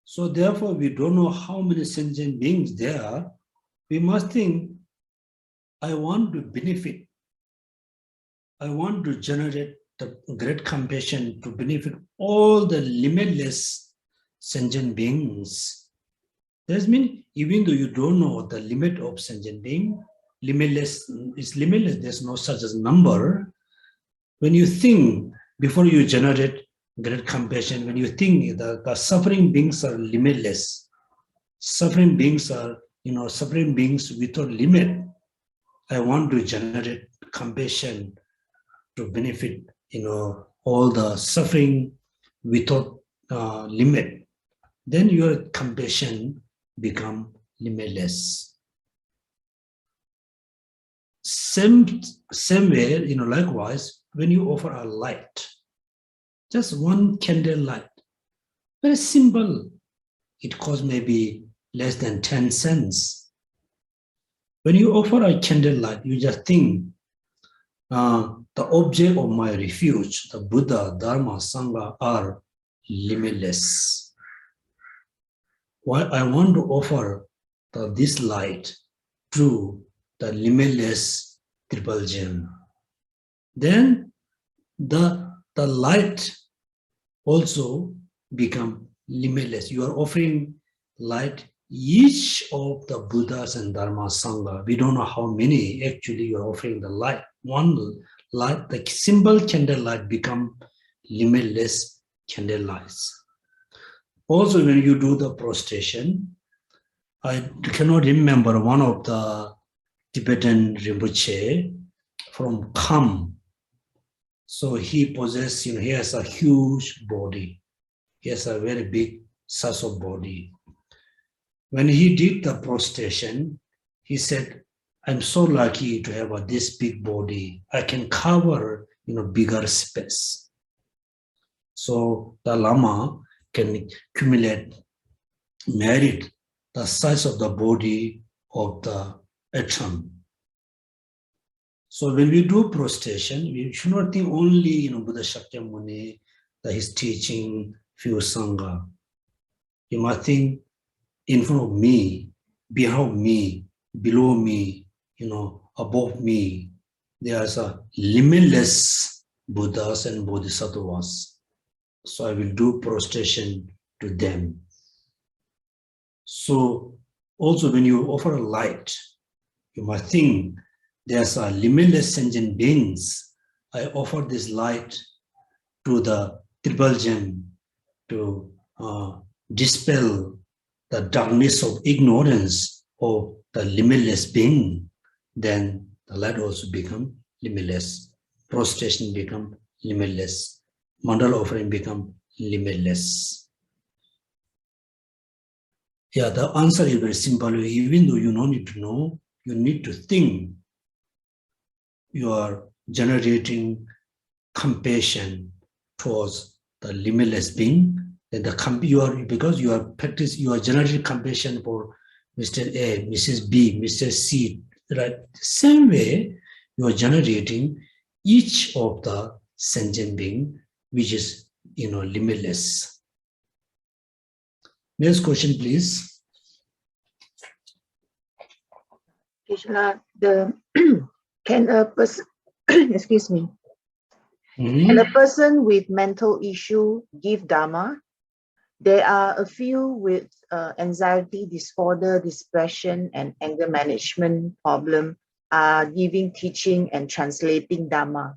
So therefore we don't know how many sentient beings there are. We must think, I want to benefit. I want to generate the great compassion to benefit all the limitless sentient beings. That means even though you don't know the limit of sentient being, limitless is limitless, there's no such as number. When you think, before you generate great compassion, when you think the suffering beings are limitless, suffering beings are, suffering beings without limit, I want to generate compassion to benefit, all the suffering without limit, then your compassion become limitless. Same way, likewise, when you offer a light, just one candle light, very simple, it costs maybe less than 10 cents. When you offer a candle light, you just think, the object of my refuge, the Buddha, Dharma, Sangha, are limitless. Why I want to offer this light to the limitless triple gem. Then the light also become limitless. You are offering light each of the Buddhas and Dharma Sangha. We don't know how many actually you are offering the light. One light, the simple candle light become limitless candle lights. Also, when you do the prostration, I cannot remember one of the Tibetan Rinpoche from Kham. So he possesses, he has a huge body. He has a very big size of body. When he did the prostration, he said, I'm so lucky to have this big body. I can cover, bigger space. So the Lama can accumulate merit, the size of the body of the atom. So when we do prostration, we should not think only, Buddha Shakyamuni, his teaching, few Sangha. You must think in front of me, behind me, below me, above me, there's a limitless Buddhas and Bodhisattvas. So I will do prostration to them. So also when you offer a light, you must think there's a limitless sentient beings. I offer this light to the triple gem to dispel the darkness of ignorance of the limitless being. Then the light also become limitless. Prostration become limitless. Mandala offering become limitless. Yeah, the answer is very simple. Even though you don't need to know, you need to think. You are generating compassion towards the limitless being. Then because you are generating compassion for Mr. A, Mrs. B, Mr. C, right? Same way, you are generating each of the sentient being, which is, limitless. Next question, please. Krishna, can a person, excuse me, can a person with mental issue give Dharma? There are a few with anxiety disorder, depression, and anger management problem are giving teaching and translating Dharma.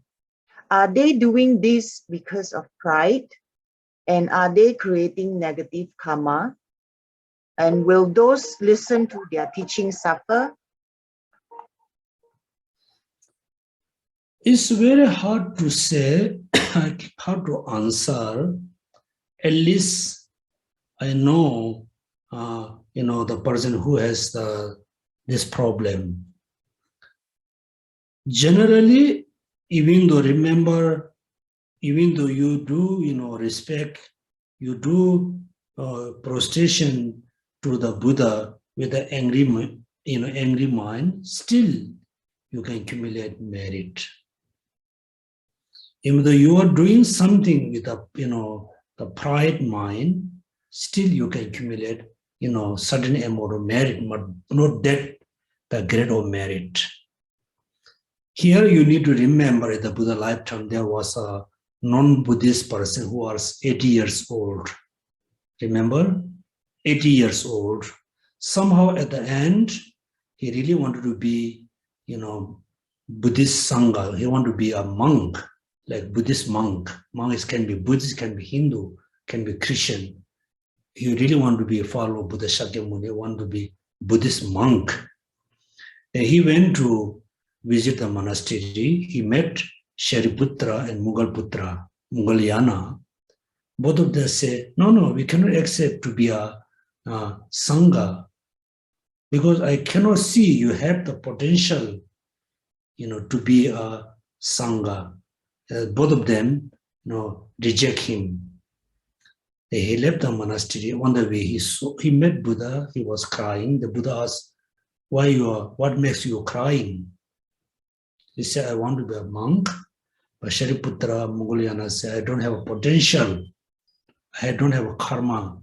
Are they doing this because of pride? And are they creating negative karma? And will those listen to their teaching suffer? It's very hard to say, how to answer. At least I know, the person who has this problem. Generally, even though you do, respect, you do prostration to the Buddha with an angry mind, still you can accumulate merit. Even though you are doing something with a, the pride mind, still you can accumulate, certain amount of merit, but not that the grade of merit. Here you need to remember in the Buddha lifetime, there was a non-Buddhist person who was 80 years old. Remember? 80 years old. Somehow at the end, he really wanted to be, Buddhist Sangha. He wanted to be a monk, like Buddhist monk. Monks can be Buddhist, can be Hindu, can be Christian. He really wanted to be a follower of Buddha Shakyamuni. He wanted to be Buddhist monk. And he went to visit the monastery. He met Shariputra and Mugalyana. Both of them say, no, we cannot accept to be a Sangha because I cannot see you have the potential, to be a Sangha. Both of them, reject him. He left the monastery. On the way, he met Buddha. He was crying. The Buddha asked, what makes you crying? He said, I want to be a monk. But Shariputra Mugalyana said, I don't have a potential. I don't have a karma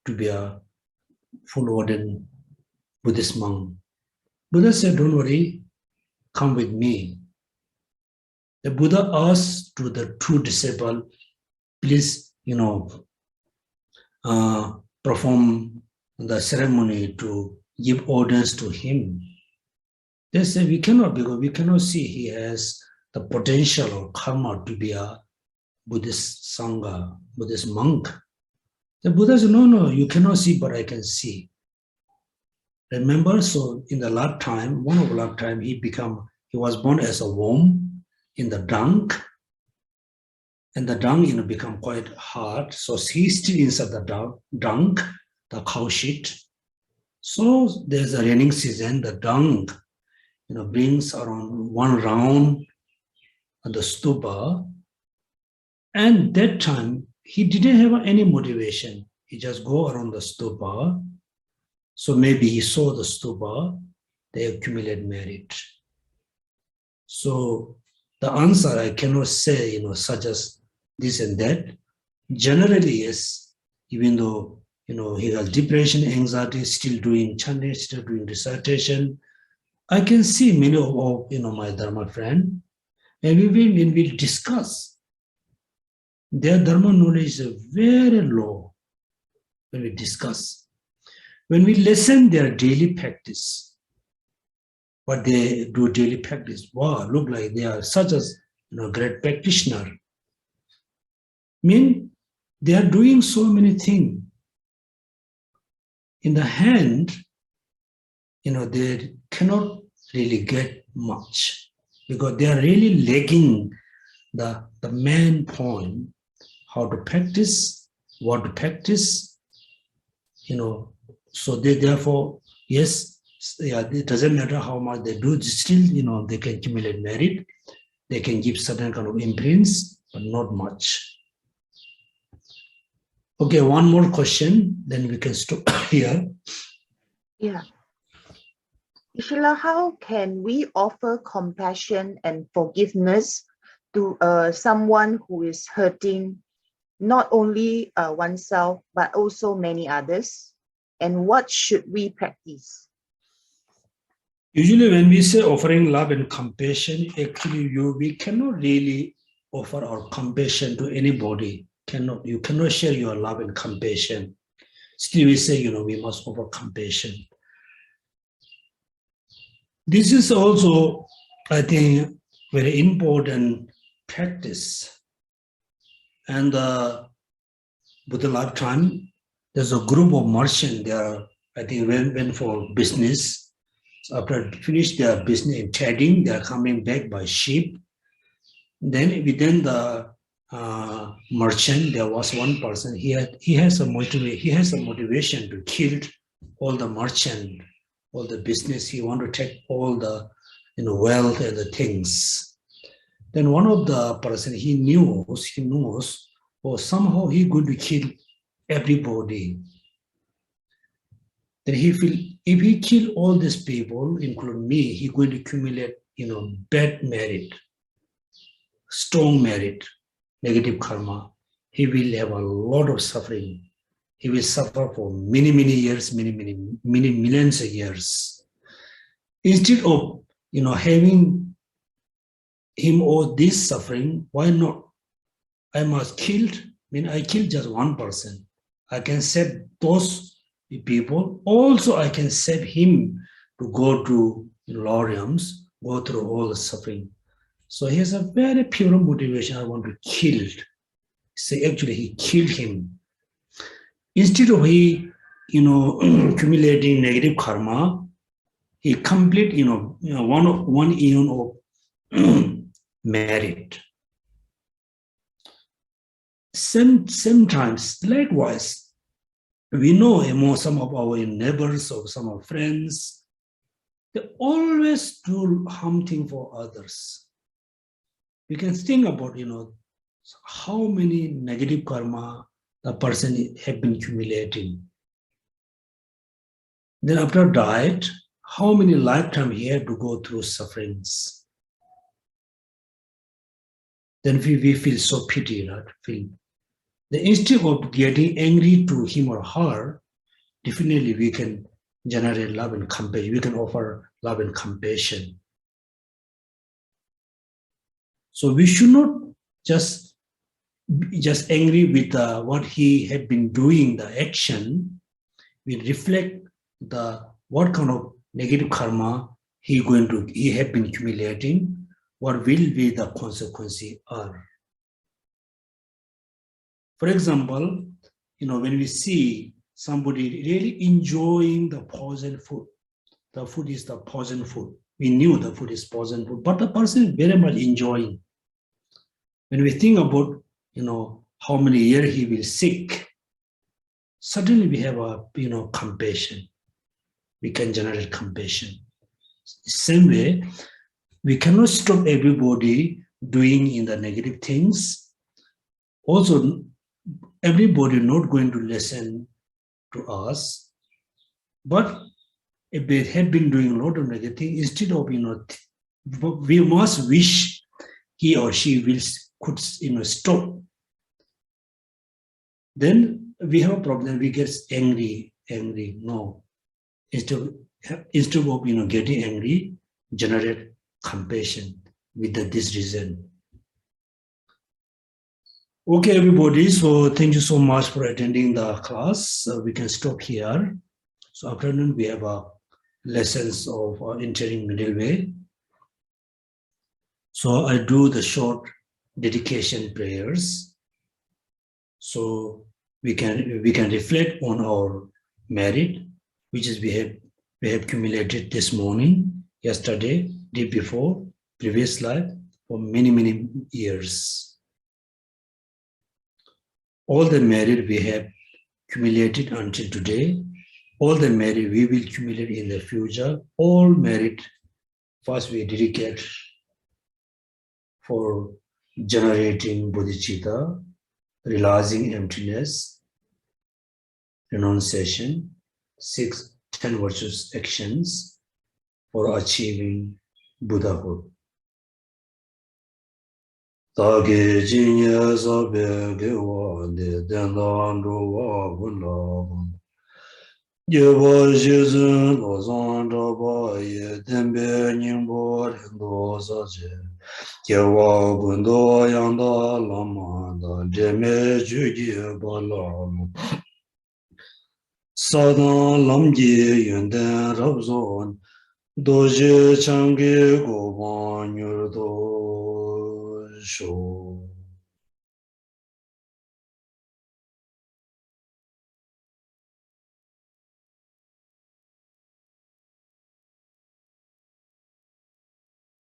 to be a full-ordained Buddhist monk. Buddha said, don't worry, come with me. The Buddha asked to the two disciples, please, perform the ceremony to give orders to him. They said, we cannot, because we cannot see he has the potential or karma to be a Buddhist Sangha, Buddhist monk. The Buddha said, no, you cannot see, but I can see. Remember, so in the lifetime, one of the lifetime, he was born as a worm in the dung, and the dung, become quite hard. So he's still inside the dung, the cow shit. So there's a raining season, the dung, brings around one round of the stupa. And that time, he didn't have any motivation. He just go around the stupa. So maybe he saw the stupa, they accumulate merit. So the answer I cannot say, such as this and that. Generally, yes, even though, he has depression, anxiety, still doing chanting, still doing recitation. I can see many of, my Dharma friend, and when we discuss, their Dharma knowledge is very low when we discuss. When we listen their daily practice, what they do daily practice, wow, look like they are such as great practitioner. They are doing so many things. In the hand, they cannot really get much because they are really lacking the main point, how to practice, what to practice, so they therefore, yes, it doesn't matter how much they do, still, they can accumulate merit, they can give certain kind of imprints, but not much. Okay, one more question, then we can stop here. Yeah. Ishila, how can we offer compassion and forgiveness to someone who is hurting not only oneself, but also many others? And what should we practice? Usually when we say offering love and compassion, actually we cannot really offer our compassion to anybody. You cannot share your love and compassion. Still we say, we must offer compassion. This is also, I think, very important practice. And the Buddha lifetime, there's a group of merchants there, I think, went for business. So after finish their business in trading, they are coming back by ship. Then within the merchant, there was one person. He has a motivation to kill all the merchant, all the business. He want to take all the wealth and the things. Then one of the person he knows, or somehow he going to kill everybody. Then he feel if he kill all these people, including me, he going to accumulate bad merit. strong merit, negative karma, he will have a lot of suffering. He will suffer for many years, many millions of years. Instead of having him all this suffering, why not? I must killed. I killed just one person. I can save those people. Also, I can save him to go to lower realms, go through all the suffering. So he has a very pure motivation. I want to kill. So actually, he killed him. Instead of he, accumulating negative karma, he complete, one eon of merit. Sometimes, likewise, we know among some of our neighbors or some of our friends, they always do harm thing for others. We can think about, how many negative karma the person have been accumulating. Then after died, how many lifetimes he had to go through sufferings. Then we feel so pity, right? Instead of getting angry to him or her, definitely we can generate love and compassion. We can offer love and compassion. So we should not just angry with what he had been doing, the action. We reflect what kind of negative karma he had been accumulating. What will be the consequences are? For example, when we see somebody really enjoying the poison food, the food is the poison food. We knew the food is poison food, but the person is very much enjoying. When we think about, how many years he will sick, suddenly we have a, compassion. We can generate compassion. Same way, we cannot stop everybody doing in the negative things. Also, everybody not going to listen to us, but if they have been doing a lot of negative things, instead of, we must wish he or she could stop. Then we have a problem. We get angry. No, instead of getting angry, generate compassion with this reason. Okay, everybody. So thank you so much for attending the class. We can stop here. So afternoon we have lessons of entering middle way. So I do the short dedication prayers. So we can reflect on our merit, which is we have accumulated this morning, yesterday, day before, previous life, for many years. All the merit we have accumulated until today, all the merit we will accumulate in the future, all merit first we dedicate for generating bodhicitta, realizing emptiness, renunciation, 10 virtuous actions for achieving Buddhahood. Tage jinya sabe gewa de dendandu wa gunla Yeba jizun lozan daba ye dembe nyingbo rendo sache Yewa gundo yanda lama da deme jugi bala Sadan lamji yunten rabzon doje changi goban yurdo show